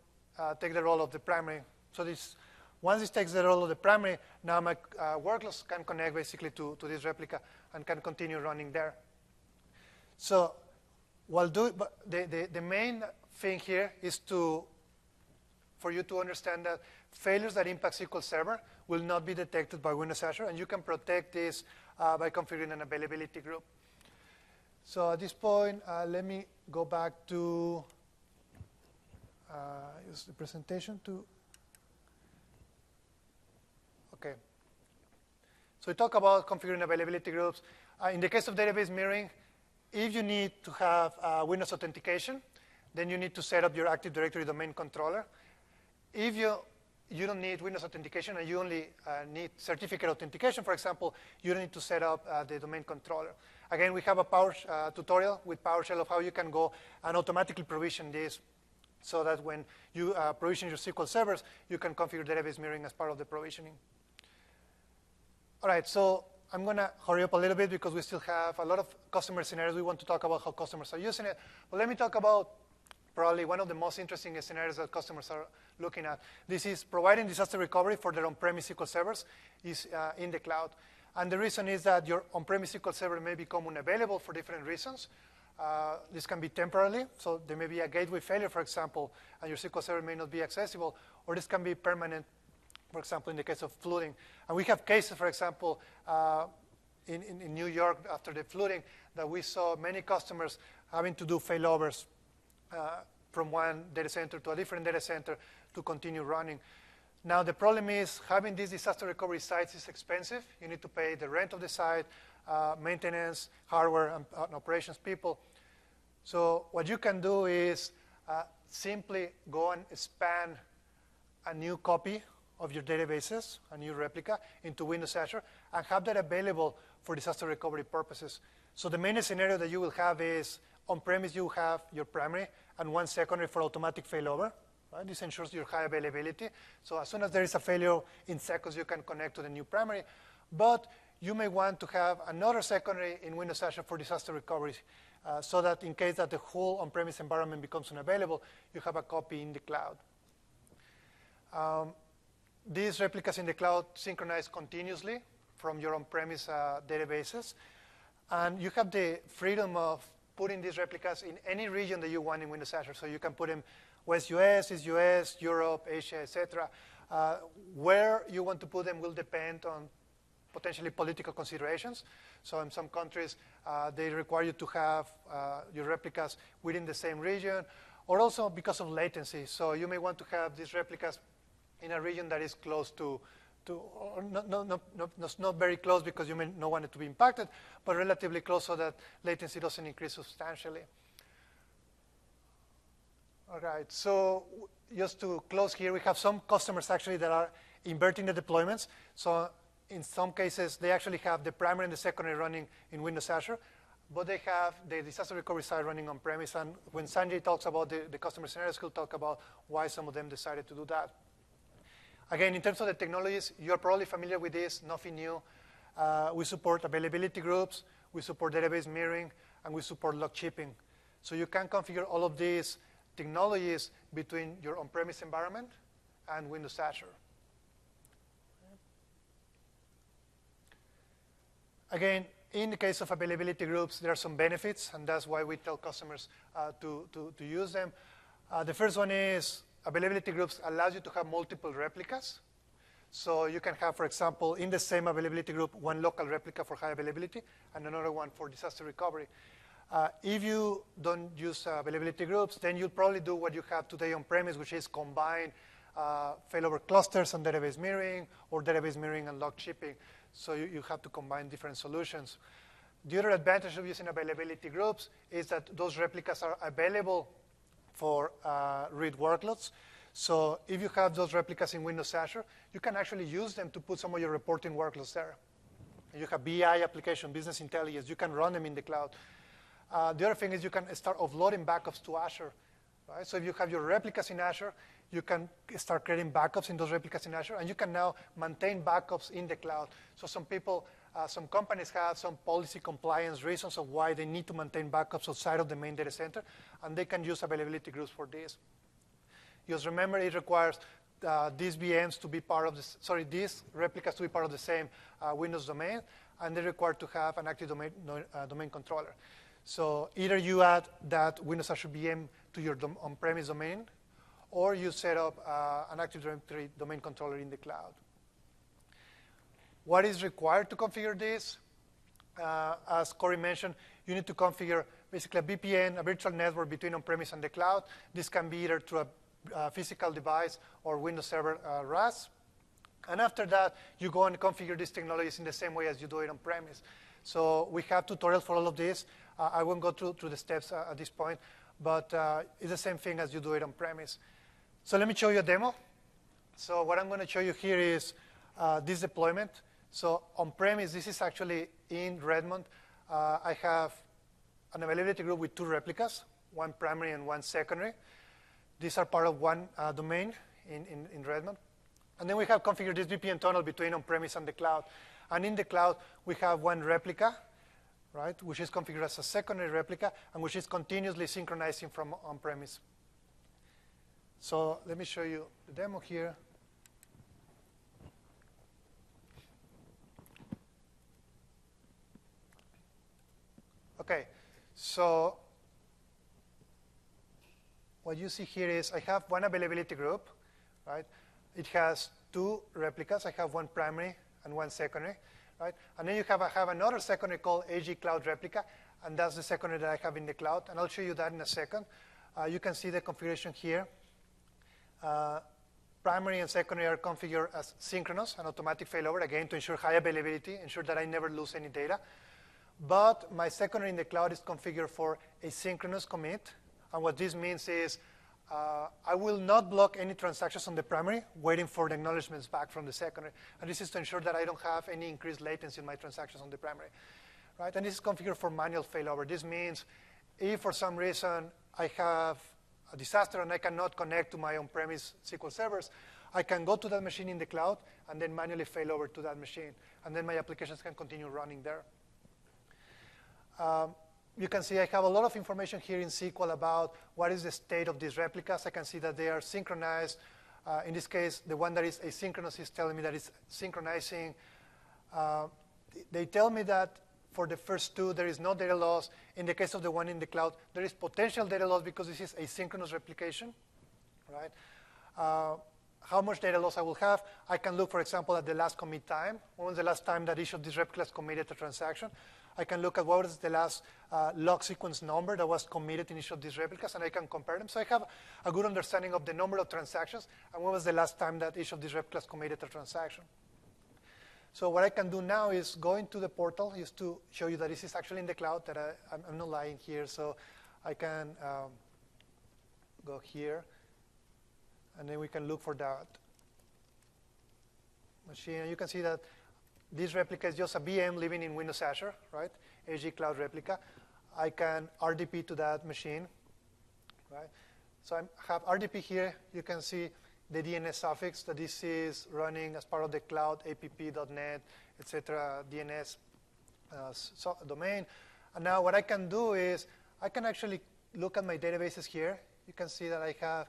take the role of the primary. So once this takes the role of the primary, now my workloads can connect basically to this replica and can continue running there. So the main thing here is for you to understand that failures that impact SQL Server will not be detected by Windows Azure, and you can protect this by configuring an availability group. So at this point, let me go back to use the presentation to. Okay. So we talk about configuring availability groups. In the case of database mirroring, if you need to have Windows authentication, then you need to set up your Active Directory domain controller. If you don't need Windows authentication and you only need certificate authentication, for example, you don't need to set up the domain controller. Again, we have a tutorial with PowerShell of how you can go and automatically provision this so that when you provision your SQL servers, you can configure database mirroring as part of the provisioning. All right, so I'm going to hurry up a little bit because we still have a lot of customer scenarios. We want to talk about how customers are using it. But let me talk about probably one of the most interesting scenarios that customers are looking at. This is providing disaster recovery for their on-premise SQL servers is in the cloud. And the reason is that your on-premise SQL server may become unavailable for different reasons. This can be temporarily, so there may be a gateway failure, for example, and your SQL server may not be accessible, or this can be permanent, for example, in the case of flooding. And we have cases, for example, in New York after the flooding that we saw many customers having to do failovers from one data center to a different data center to continue running. Now, the problem is having these disaster recovery sites is expensive. You need to pay the rent of the site, maintenance, hardware, and operations people. So what you can do is simply go and span a new copy of your databases, a new replica, into Windows Azure, and have that available for disaster recovery purposes. So the main scenario that you will have is on-premise you have your primary and one secondary for automatic failover. Right? This ensures your high availability. So as soon as there is a failure, in seconds you can connect to the new primary. But you may want to have another secondary in Windows Azure for disaster recovery so that in case that the whole on-premise environment becomes unavailable, you have a copy in the cloud. These replicas in the cloud synchronize continuously from your on-premise databases. And you have the freedom of putting these replicas in any region that you want in Windows Azure. So you can put them West US, East US, Europe, Asia, etc. Where you want to put them will depend on potentially political considerations. So in some countries, they require you to have your replicas within the same region, or also because of latency. So you may want to have these replicas in a region that is close to or not very close because you may not want it to be impacted, but relatively close so that latency doesn't increase substantially. All right, so just to close here, we have some customers actually that are inverting the deployments. So in some cases, they actually have the primary and the secondary running in Windows Azure, but they have the disaster recovery side running on-premise. And when Sanjay talks about the customer scenarios, he'll talk about why some of them decided to do that. Again, in terms of the technologies, you're probably familiar with this, nothing new. We support availability groups, we support database mirroring, and we support log shipping. So you can configure all of these technologies between your on-premise environment and Windows Azure. Again, in the case of availability groups, there are some benefits, and that's why we tell customers to use them. The first one is availability groups allows you to have multiple replicas. So you can have, for example, in the same availability group, one local replica for high availability and another one for disaster recovery. If you don't use availability groups, then you'll probably do what you have today on-premise, which is combine failover clusters and database mirroring, or database mirroring and log shipping. So you have to combine different solutions. The other advantage of using availability groups is that those replicas are available for read workloads. So if you have those replicas in Windows Azure, you can actually use them to put some of your reporting workloads there. You have BI application, business intelligence. You can run them in the cloud. The other thing is you can start offloading backups to Azure. Right? So if you have your replicas in Azure, you can start creating backups in those replicas in Azure, and you can now maintain backups in the cloud. So some people, some companies have some policy compliance reasons of why they need to maintain backups outside of the main data center, and they can use availability groups for this. Just remember, it requires these VMs to be part of this, these replicas to be part of the same Windows domain, and they're required to have an active domain controller. So either you add that Windows Azure VM to your on-premise domain, or you set up an Active Directory domain controller in the cloud. What is required to configure this? as Corey mentioned, you need to configure basically a VPN, a virtual network between on-premise and the cloud. This can be either through a physical device or Windows Server RAS. And after that, you go and configure these technologies in the same way as you do it on-premise. So we have tutorials for all of this. I won't go through the steps at this point, but it's the same thing as you do it on-premise. So let me show you a demo. So what I'm going to show you here is this deployment. So on-premise, this is actually in Redmond. I have an availability group with 2 replicas, one primary and one secondary. These are part of one domain in Redmond. And then we have configured this VPN tunnel between on-premise and the cloud. And in the cloud, we have one replica, right, which is configured as a secondary replica and which is continuously synchronizing from on-premise. So let me show you the demo here. Okay, so what you see here is I have one availability group, right? It has 2 replicas. I have one primary and one secondary, right? And then I have another secondary called AG Cloud Replica, and that's the secondary that I have in the cloud, and I'll show you that in a second. You can see the configuration here. Primary and secondary are configured as synchronous and automatic failover, again, to ensure high availability, ensure that I never lose any data. But my secondary in the cloud is configured for asynchronous commit. And what this means is I will not block any transactions on the primary, waiting for the acknowledgments back from the secondary. And this is to ensure that I don't have any increased latency in my transactions on the primary. Right? And this is configured for manual failover. This means if for some reason I have a disaster and I cannot connect to my on-premise SQL servers, I can go to that machine in the cloud and then manually fail over to that machine. And then my applications can continue running there. You can see I have a lot of information here in SQL about what is the state of these replicas. I can see that they are synchronized. In this case, the one that is asynchronous is telling me that it's synchronizing. They tell me that for the first 2, there is no data loss. In the case of the one in the cloud, there is potential data loss because this is asynchronous replication, right? How much data loss I will have? I can look, for example, at the last commit time. When was the last time that each of these replicas committed a transaction? I can look at what was the last log sequence number that was committed in each of these replicas, and I can compare them. So I have a good understanding of the number of transactions and when was the last time that each of these replicas committed a transaction. So what I can do now is go into the portal just to show you that this is actually in the cloud, that I'm not lying here. So I can go here, and then we can look for that machine. And you can see that this replica is just a VM living in Windows Azure, right? AG Cloud Replica. I can RDP to that machine, right? So I have RDP here. You can see the DNS suffix that this is running as part of the cloud app.net, etc. DNS domain. And now what I can do is I can actually look at my databases here. You can see that I have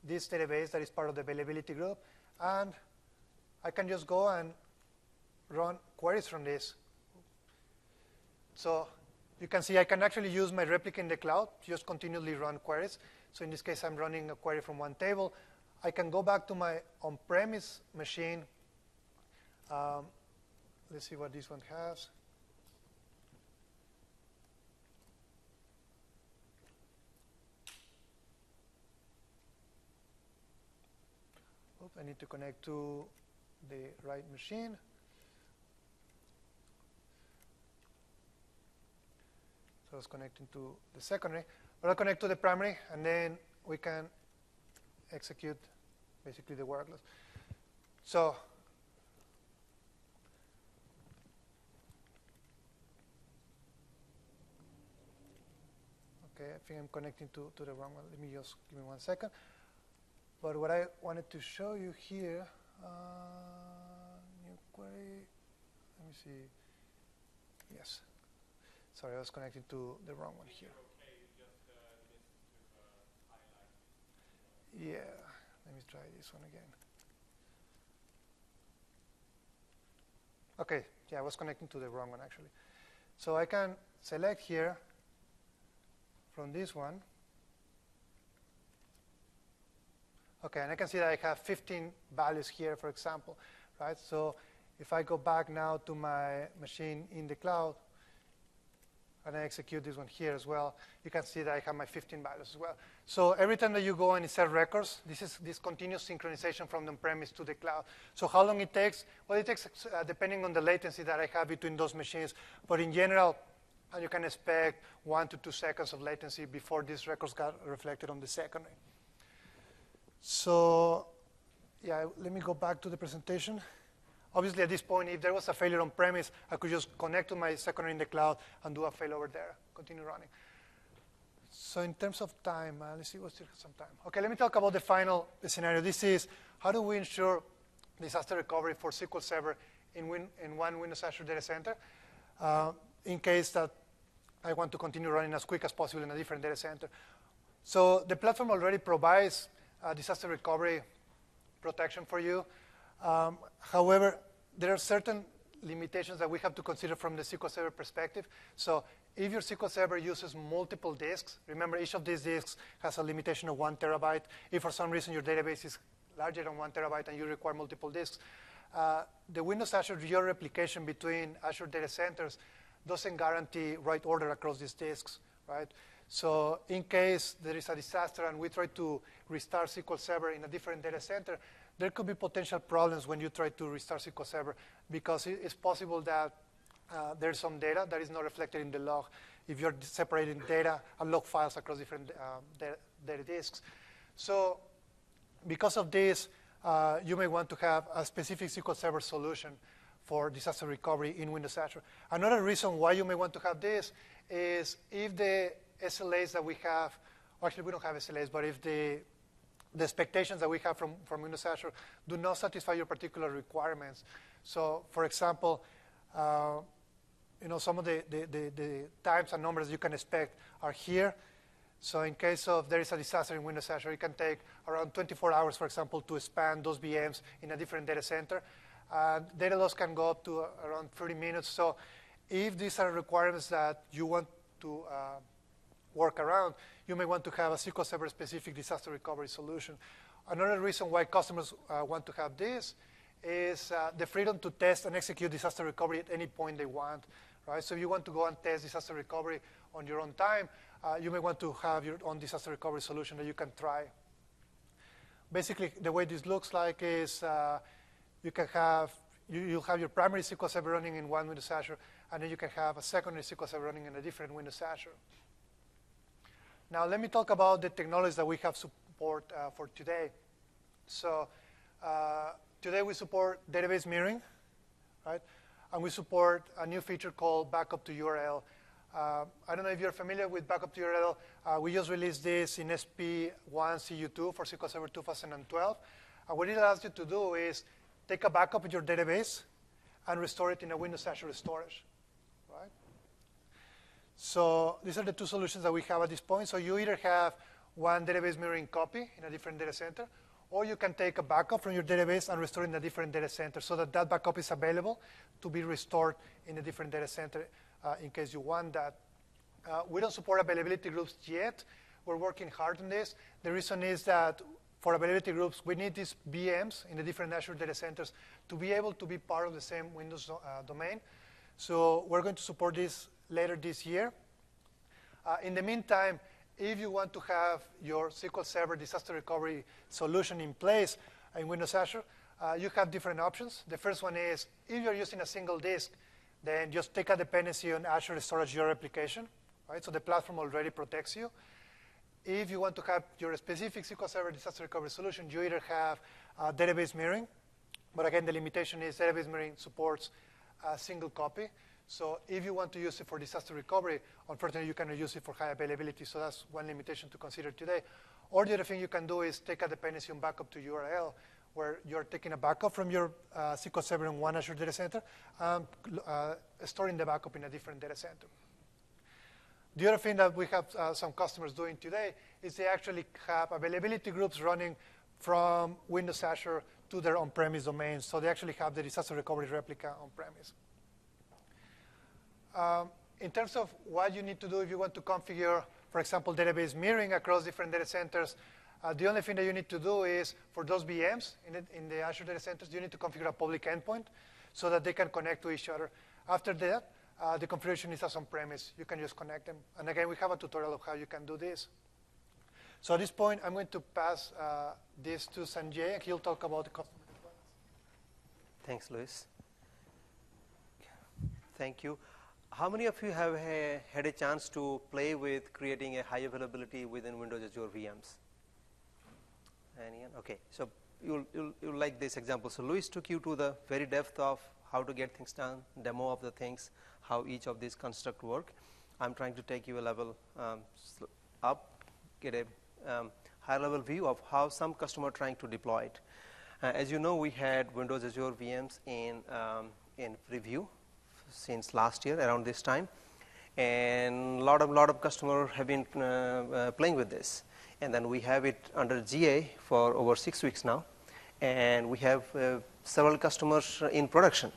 this database that is part of the availability group, and I can just go and run queries from this. So you can see I can actually use my replica in the cloud, just continually run queries. So in this case, I'm running a query from one table. I can go back to my on-premise machine. Let's see what this one has. Oops, I need to connect to the right machine. So I was connecting to the secondary. But I'll connect to the primary, and then we can execute basically the workload. So okay, I think I'm connecting to the wrong one. Let me just give me 1 second. But what I wanted to show you here, new query. Let me see. Yes. Sorry, I was connecting to the wrong one here. Yeah, let me try this one again. Okay, yeah, I was connecting to the wrong one actually. So I can select here from this one. Okay, and I can see that I have 15 values here, for example, right? So if I go back now to my machine in the cloud, and I execute this one here as well, you can see that I have my 15 values as well. So every time that you go and insert records, this is this continuous synchronization from the on-premise to the cloud. So how long it takes? Well, it takes depending on the latency that I have between those machines. But in general, you can expect 1 to 2 seconds of latency before these records got reflected on the secondary. So yeah, let me go back to the presentation. Obviously, at this point, if there was a failure on-premise, I could just connect to my secondary in the cloud and do a failover there, continue running. So in terms of time, let's see, we still have some time. OK, let me talk about the final scenario. This is how do we ensure disaster recovery for SQL Server in one Windows Azure data center in case that I want to continue running as quick as possible in a different data center. So the platform already provides disaster recovery protection for you. However, there are certain limitations that we have to consider from the SQL Server perspective. So if your SQL Server uses multiple disks, remember each of these disks has a limitation of 1 terabyte. If for some reason your database is larger than 1 terabyte and you require multiple disks, the Windows Azure geo-replication between Azure data centers doesn't guarantee write order across these disks, right? So in case there is a disaster and we try to restart SQL Server in a different data center, there could be potential problems when you try to restart SQL Server because it's possible that there's some data that is not reflected in the log if you're separating data and log files across different data disks. So because of this, you may want to have a specific SQL Server solution for disaster recovery in Windows Azure. Another reason why you may want to have this is if the SLAs that we have, actually we don't have SLAs, but if the expectations that we have from Windows Azure do not satisfy your particular requirements. So for example, some of the times and numbers you can expect are here. So in case of there is a disaster in Windows Azure, it can take around 24 hours, for example, to span those VMs in a different data center. Data loss can go up to around 30 minutes. So if these are requirements that you want to work around, you may want to have a SQL Server specific disaster recovery solution. Another reason why customers want to have this is the freedom to test and execute disaster recovery at any point they want, right? So if you want to go and test disaster recovery on your own time, you may want to have your own disaster recovery solution that you can try. Basically, the way this looks like is you can have you'll have your primary SQL Server running in one Windows Azure, and then you can have a secondary SQL Server running in a different Windows Azure. Now, let me talk about the technologies that we have support for today. So today we support database mirroring, right? And we support a new feature called backup to URL. I don't know if you're familiar with backup to URL. We just released this in SP1CU2 for SQL Server 2012. And what it allows you to do is take a backup of your database and restore it in a Windows Azure storage, right? So these are the two solutions that we have at this point. So you either have one database mirroring copy in a different data center, or you can take a backup from your database and restore it in a different data center so that that backup is available to be restored in a different data center in case you want that. We don't support availability groups yet. We're working hard on this. The reason is that for availability groups, we need these VMs in the different Azure data centers to be able to be part of the same Windows domain. So we're going to support this later this year. In the meantime, if you want to have your SQL Server disaster recovery solution in place in Windows Azure, you have different options. The first one is if you're using a single disk, then just take a dependency on Azure Storage geo-replication, right? So the platform already protects you. If you want to have your specific SQL Server disaster recovery solution, you either have database mirroring, but again, the limitation is database mirroring supports a single copy. So if you want to use it for disaster recovery, unfortunately, you cannot use it for high availability. So that's one limitation to consider today. Or the other thing you can do is take a dependency on backup to URL, where you're taking a backup from your SQL Server in one Azure data center and storing the backup in a different data center. The other thing that we have some customers doing today is they actually have availability groups running from Windows Azure to their on-premise domains. So they actually have the disaster recovery replica on-premise. In terms of what you need to do if you want to configure, for example, database mirroring across different data centers, the only thing that you need to do is for those VMs in the Azure data centers, you need to configure a public endpoint so that they can connect to each other. After that, the configuration is as on-premise. You can just connect them. And again, we have a tutorial of how you can do this. So at this point, I'm going to pass this to Sanjay, and he'll talk about the customer deployments. Thanks, Luis. Thank you. How many of you have had a chance to play with creating a high availability within Windows Azure VMs? Anyone? Okay, so you'll like this example. So Luis took you to the very depth of how to get things done, demo of the things, how each of these constructs work. I'm trying to take you a level up, get a high-level view of how some customer are trying to deploy it. As you know, we had Windows Azure VMs in preview since last year around this time, and a lot of customers have been playing with this. And then we have it under GA for over 6 weeks now, and we have several customers in production.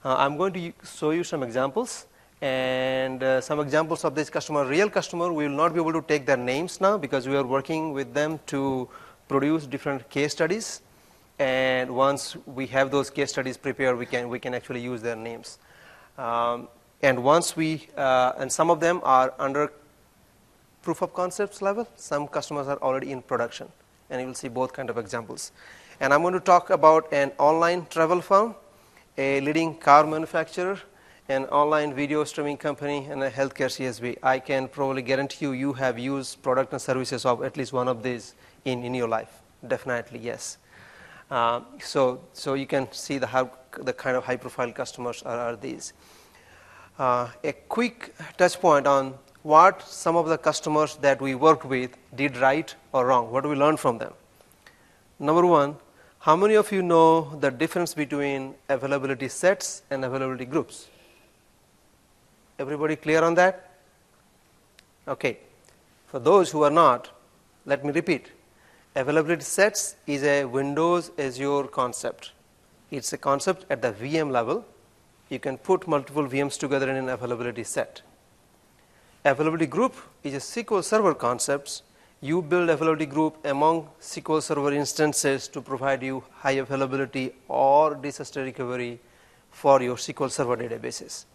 I'm going to show you some examples, and some examples of this customer. Real customer, we will not be able to take their names now because we are working with them to produce different case studies, and once we have those case studies prepared, we can actually use their names. And once and some of them are under proof of concepts level, some customers are already in production, and you will see both kind of examples. And I'm going to talk about an online travel firm, a leading car manufacturer, an online video streaming company, and a healthcare CSV. I can probably guarantee you have used product and services of at least one of these in your life. Definitely, yes. So you can see the kind of high-profile customers are these. A quick touch point on what some of the customers that we worked with did right or wrong. What do we learn from them? Number one, how many of you know the difference between availability sets and availability groups? Everybody clear on that? Okay. For those who are not, let me repeat. Availability sets is a Windows Azure concept. It's a concept at the VM level. You can put multiple VMs together in an availability set. Availability group is a SQL Server concept. You build availability group among SQL Server instances to provide you high availability or disaster recovery for your SQL Server databases.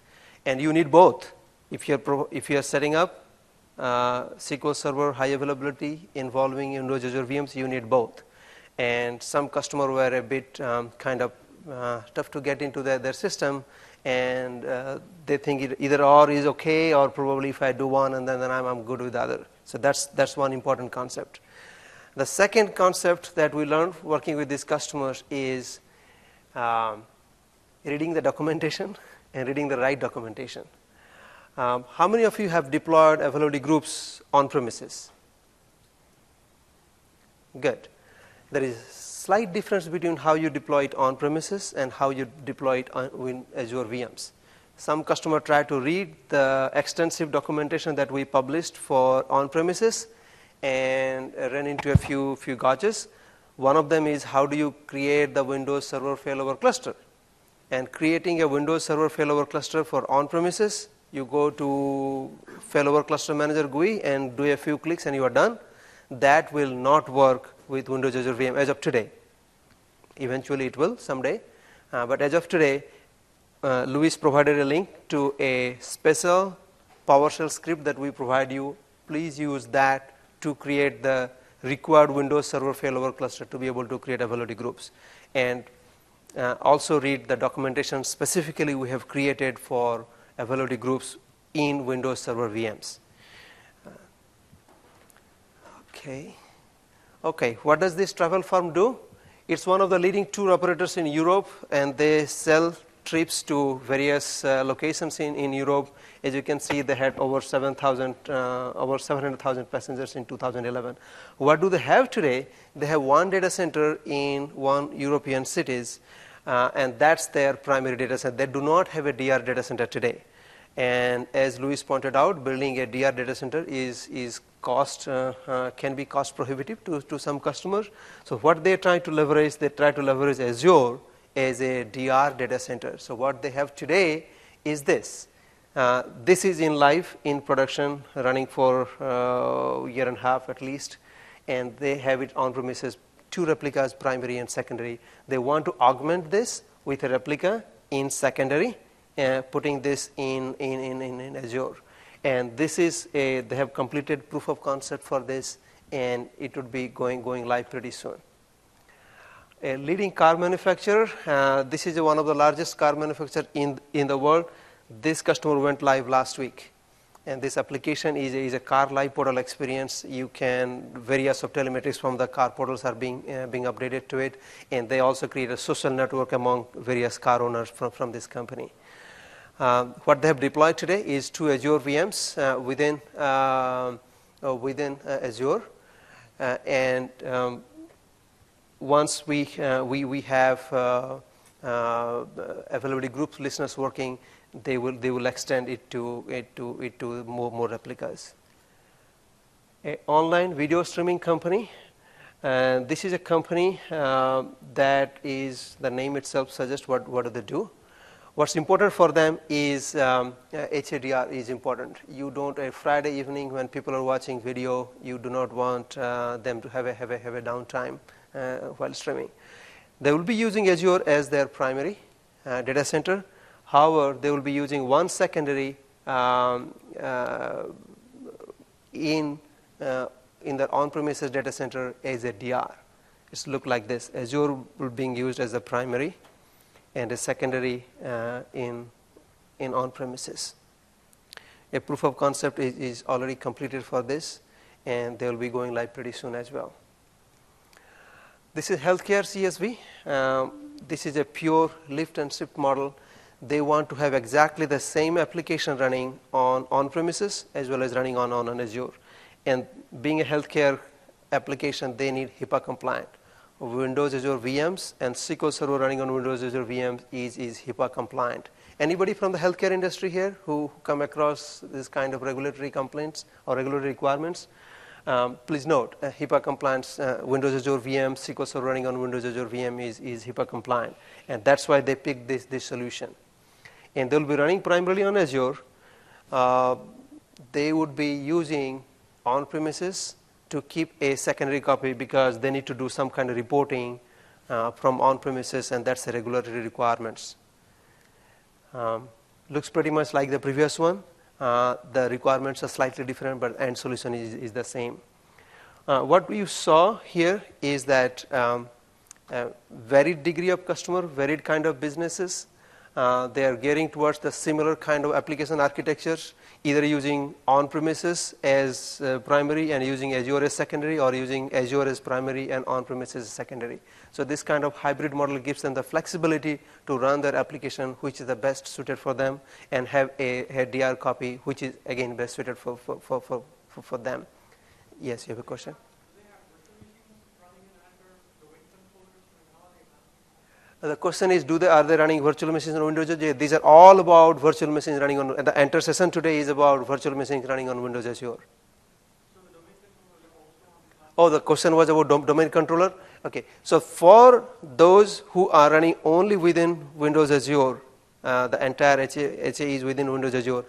And you need both. If you're setting up SQL Server high availability involving Windows Azure VMs, you need both. And some customers were a bit kind of tough to get into their system, and they think either or is okay, or probably if I do one and then I'm good with the other. So that's one important concept. The second concept that we learned working with these customers is reading the documentation and reading the right documentation. How many of you have deployed availability groups on premises? Good. There is slight difference between how you deploy it on premises and how you deploy it in Azure VMs. Some customers try to read the extensive documentation that we published for on premises and run into a few gotchas. One of them is how do you create the Windows Server failover cluster? And creating a Windows Server failover cluster for on premises, you go to failover cluster manager GUI and do a few clicks and you are done. That will not work with Windows Azure VM as of today. Eventually it will someday, but as of today, Luis provided a link to a special PowerShell script that we provide you. Please use that to create the required Windows Server failover cluster to be able to create availability groups. And also read the documentation specifically we have created for availability groups in Windows Server VMs. Okay, what does this travel firm do? It's one of the leading tour operators in Europe, and they sell trips to various locations in Europe. As you can see, they had over 700,000 passengers in 2011. What do they have today? They have one data center in one European cities, and that's their primary data center. They do not have a DR data center today. And as Luis pointed out, building a DR data center can be cost prohibitive to some customers. So what they try to leverage, Azure as a DR data center. So what they have today is this. This is in live, in production, running for a year and a half at least, and they have it on premises, 2 replicas, primary and secondary. They want to augment this with a replica in secondary putting this in Azure. And this is they have completed proof of concept for this, and it would be going live pretty soon. A leading car manufacturer, this is one of the largest car manufacturers in the world. This customer went live last week. And this application is a car live portal experience. You can, various of telemetrics from the car portals are being updated to it. And they also create a social network among various car owners from this company. What they have deployed today is 2 Azure VMs within Azure. And once we have availability groups listeners working, they will extend it to more replicas. An online video streaming company. This is a company that is, the name itself suggests what do they do. What's important for them is HADR is important. You don't, a Friday evening when people are watching video, you do not want them to have a downtime while streaming. They will be using Azure as their primary data center. However, they will be using one secondary in their on-premises data center as a DR. It's look like this. Azure will be used as a primary and a secondary in on-premises. A proof of concept is already completed for this, and they will be going live pretty soon as well. This is healthcare CSV. This is a pure lift and shift model. They want to have exactly the same application running on-premises as well as running on Azure. And being a healthcare application, they need HIPAA compliant. Windows Azure VMs and SQL Server running on Windows Azure VMs is HIPAA compliant. Anybody from the healthcare industry here who come across this kind of regulatory complaints or regulatory requirements? Please note, HIPAA compliance, Windows Azure VM, SQL Server running on Windows Azure VM is HIPAA compliant. And that's why they picked this solution. And they'll be running primarily on Azure. They would be using on-premises to keep a secondary copy because they need to do some kind of reporting from on-premises, and that's the regulatory requirements. Looks pretty much like the previous one. The requirements are slightly different, but end solution is the same. What you saw here is that varied degree of customer, varied kind of businesses. They are gearing towards the similar kind of application architectures, either using on-premises as primary and using Azure as secondary, or using Azure as primary and on-premises as secondary. So this kind of hybrid model gives them the flexibility to run their application which is the best suited for them, and have a DR copy which is again best suited for them. Yes, you have a question? The question is, are they running virtual machines on Windows Azure? These are all about virtual machines running on, the entire session today is about virtual machines running on Windows Azure. Oh, the question was about domain controller? Okay, so for those who are running only within Windows Azure, the entire HA is within Windows Azure,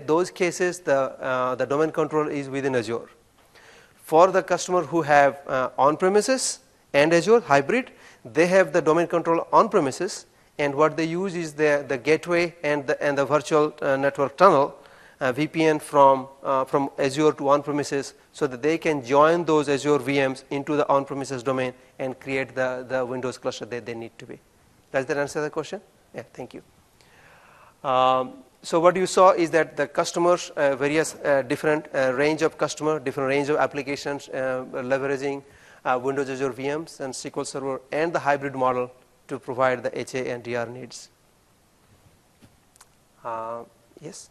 those cases the domain controller is within Azure. For the customer who have on-premises and Azure hybrid, they have the domain control on premises, and what they use is the gateway and the virtual network tunnel, VPN from Azure to on premises, so that they can join those Azure VMs into the on premises domain and create the Windows cluster that they need to be. Does that answer the question? Yeah, thank you. So what you saw is that the customers, various different range of customer, different range of applications, leveraging Windows Azure VMs and SQL Server and the hybrid model to provide the HA and DR needs. Yes?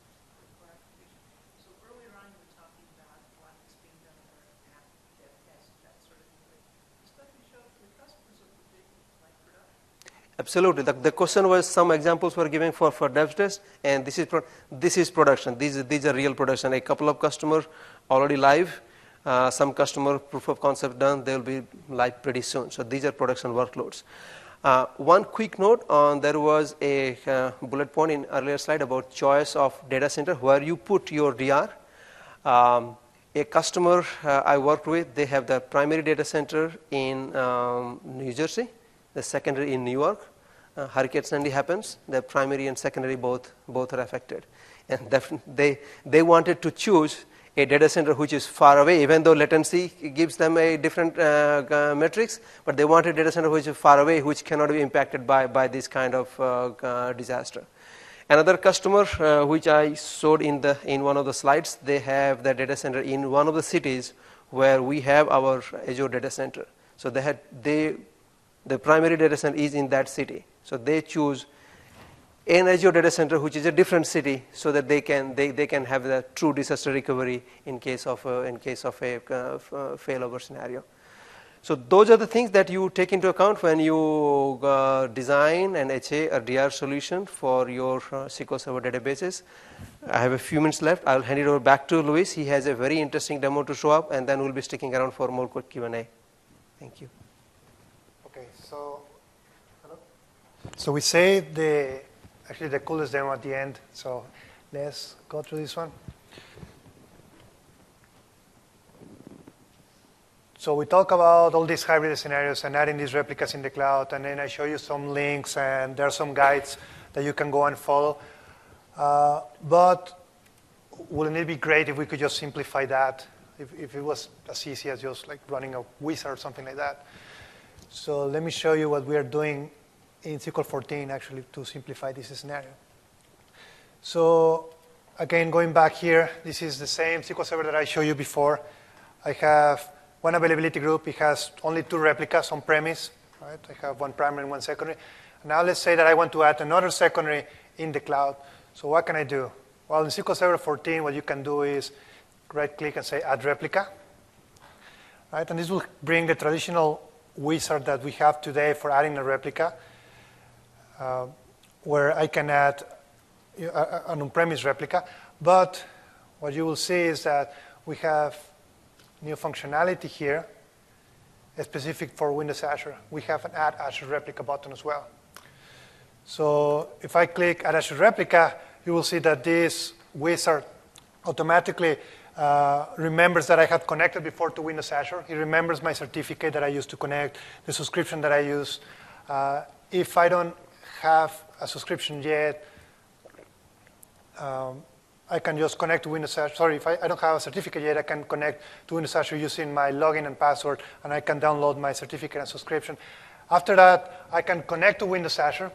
So earlier on you were talking about what's being done in our app, dev test, that sort of thing. The stuff you showed for the customers of the big like production? Absolutely. The question was, some examples were given for dev test, and this is production. These are real production. A couple of customers already live. Some customer proof of concept done, they will be live pretty soon. So these are production workloads. One quick note on, there was a bullet point in earlier slide about choice of data center, where you put your DR. A customer I worked with, they have the primary data center in New Jersey, the secondary in New York. Hurricane Sandy happens, the primary and secondary both are affected. And they wanted to choose a data center which is far away, even though latency gives them a different metrics, but they want a data center which is far away, which cannot be impacted by this kind of disaster. Another customer which I showed in one of the slides, they have the data center in one of the cities where we have our Azure data center. So the primary data center is in that city. So they choose an Azure data center which is a different city, so that they can have the true disaster recovery in case of a failover scenario. So those are the things that you take into account when you design an HA or DR solution for your SQL Server databases. I have a few minutes left. I'll hand it over back to Luis. He has a very interesting demo to show up, and then we'll be sticking around for more quick Q&A. Thank you. Okay, so we saved actually the coolest demo at the end. So let's go through this one. So we talk about all these hybrid scenarios and adding these replicas in the cloud, and then I show you some links, and there are some guides that you can go and follow. But wouldn't it be great if we could just simplify that, if it was as easy as just like running a wizard or something like that? So let me show you what we are doing in SQL 14 actually to simplify this scenario. So again, going back here, this is the same SQL Server that I showed you before. I have one availability group. It has only 2 replicas on premise. Right? I have one primary and one secondary. Now let's say that I want to add another secondary in the cloud. So what can I do? Well, in SQL Server 14, what you can do is right-click and say Add Replica. Right? And this will bring the traditional wizard that we have today for adding a replica, where I can add an on-premise replica. But what you will see is that we have new functionality here, specific for Windows Azure. We have an Add Azure Replica button as well. So if I click Add Azure Replica, you will see that this wizard automatically remembers that I had connected before to Windows Azure. It remembers my certificate that I used to connect, the subscription that I use. If I don't have a subscription yet, I can just connect to Windows Azure. Sorry, if I don't have a certificate yet, I can connect to Windows Azure using my login and password, and I can download my certificate and subscription. After that, I can connect to Windows Azure.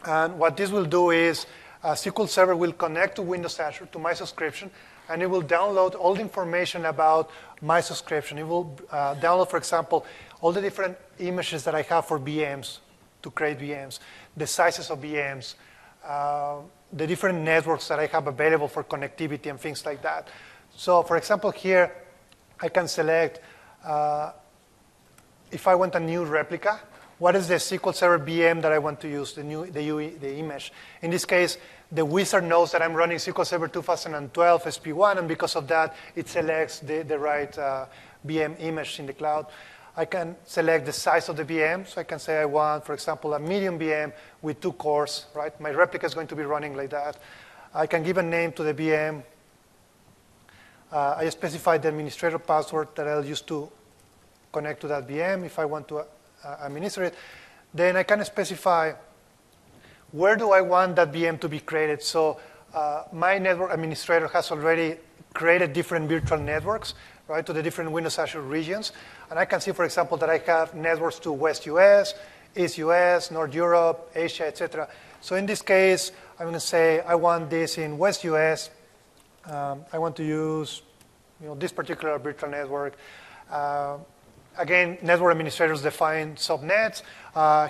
And what this will do is SQL Server will connect to Windows Azure, to my subscription, and it will download all the information about my subscription. It will download, for example, all the different images that I have for VMs, to create VMs, the sizes of VMs, the different networks that I have available for connectivity and things like that. So for example, here, I can select, if I want a new replica, what is the SQL Server VM that I want to use, the image. In this case, the wizard knows that I'm running SQL Server 2012 SP1, and because of that, it selects the right VM image in the cloud. I can select the size of the VM. So I can say I want, for example, a medium VM with 2 cores, right? My replica is going to be running like that. I can give a name to the VM. I specify the administrator password that I'll use to connect to that VM if I want to administer it. Then I can specify where do I want that VM to be created. So my network administrator has already created different virtual networks, right, to the different Windows Azure regions. And I can see, for example, that I have networks to West US, East US, North Europe, Asia, etc. So in this case, I'm going to say I want this in West US. I want to use this particular virtual network. Again, network administrators define subnets.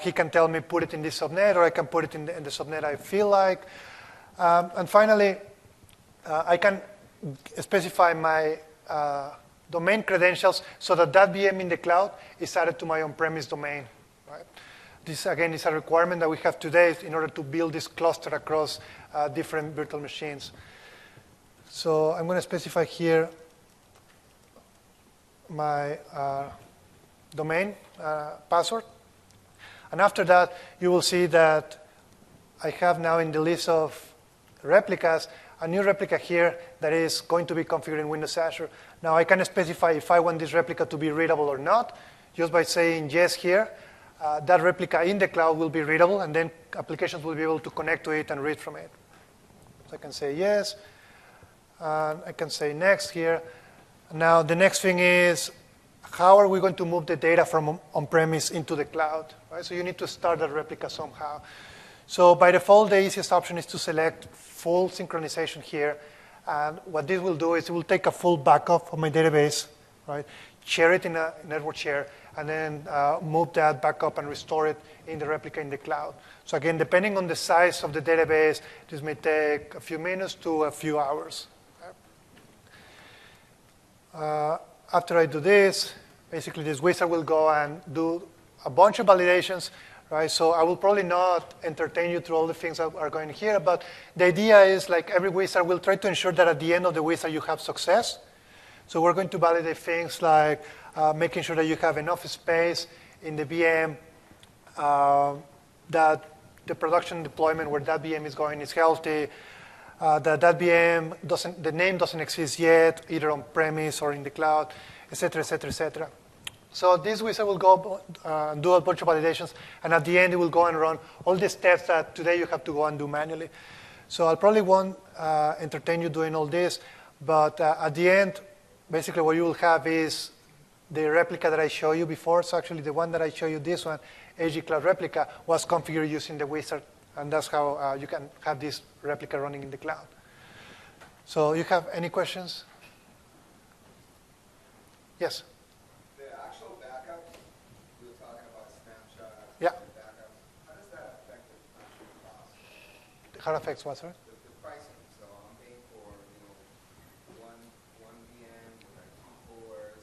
He can tell me put it in this subnet, or I can put it in the subnet I feel like. And finally, I can specify my domain credentials so that that VM in the cloud is added to my on-premise domain. Right? This, again, is a requirement that we have today in order to build this cluster across different virtual machines. So I'm going to specify here my domain password. And after that, you will see that I have now in the list of replicas a new replica here that is going to be configured in Windows Azure. Now I can specify if I want this replica to be readable or not, just by saying yes here. that replica in the cloud will be readable, and then applications will be able to connect to it and read from it. So I can say yes, and I can say next here. Now the next thing is, how are we going to move the data from on-premise into the cloud? Right? So you need to start that replica somehow. So by default, the easiest option is to select full synchronization here. And what this will do is it will take a full backup of my database, right? Share it in a network share, and then move that backup and restore it in the replica in the cloud. So again, depending on the size of the database, this may take a few minutes to a few hours. After I do this, basically this wizard will go and do a bunch of validations, right? So I will probably not entertain you through all the things that are going here, but the idea is like every wizard will try to ensure that at the end of the wizard you have success. So we're going to validate things like making sure that you have enough space in the VM, that the production deployment where that VM is going is healthy, that VM the name doesn't exist yet, either on premise or in the cloud, et cetera, et cetera, et cetera. So this wizard will go do a bunch of validations, and at the end it will go and run all the steps that today you have to go and do manually. So I probably won't entertain you doing all this, but at the end, basically what you will have is the replica that I showed you before. So actually the one that I showed you, this one, AG Cloud Replica, was configured using the wizard, and that's how you can have this replica running in the cloud. So you have any questions? Yes? The actual backups, we were talking about snapshot Yeah. backups. How does that affect the actual cost? How it affects what, sir? The pricing. So I'm paying for, one VM with like 2 cores.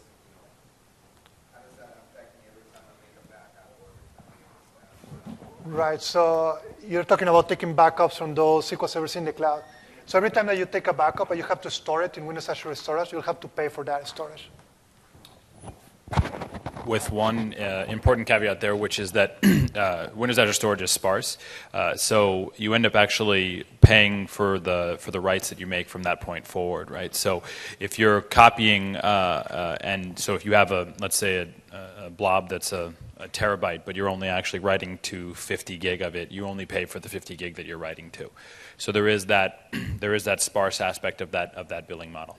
How does that affect me every time I make a backup or every time I make a snapshot? Right, so you're talking about taking backups from those SQL servers in the cloud. So every time that you take a backup and you have to store it in Windows Azure Storage, you'll have to pay for that storage. With one important caveat there, which is that Windows Azure Storage is sparse, so you end up actually paying for the writes that you make from that point forward, right? So if you're copying, and so if you have let's say a blob that's a terabyte, but you're only actually writing to 50 gig of it, you only pay for the 50 gig that you're writing to. So there is that sparse aspect of that billing model.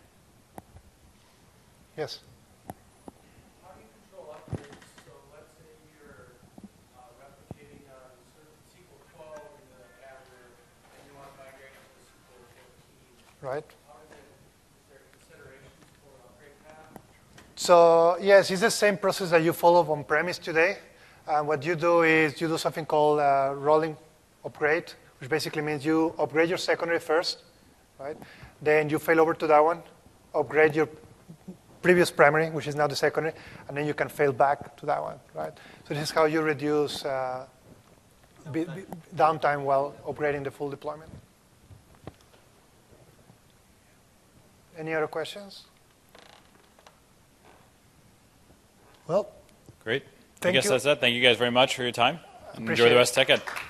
Yes? Right. So yes, it's the same process that you follow on premise today. What you do is you do something called rolling upgrade, which basically means you upgrade your secondary first, right? Then you fail over to that one, upgrade your previous primary, which is now the secondary, and then you can fail back to that one, right? So this is how you reduce downtime while upgrading the full deployment. Any other questions? Well, Great. I thank guess you. that's it. Thank you guys very much for your time. And enjoy Appreciate the it. rest of TechEd.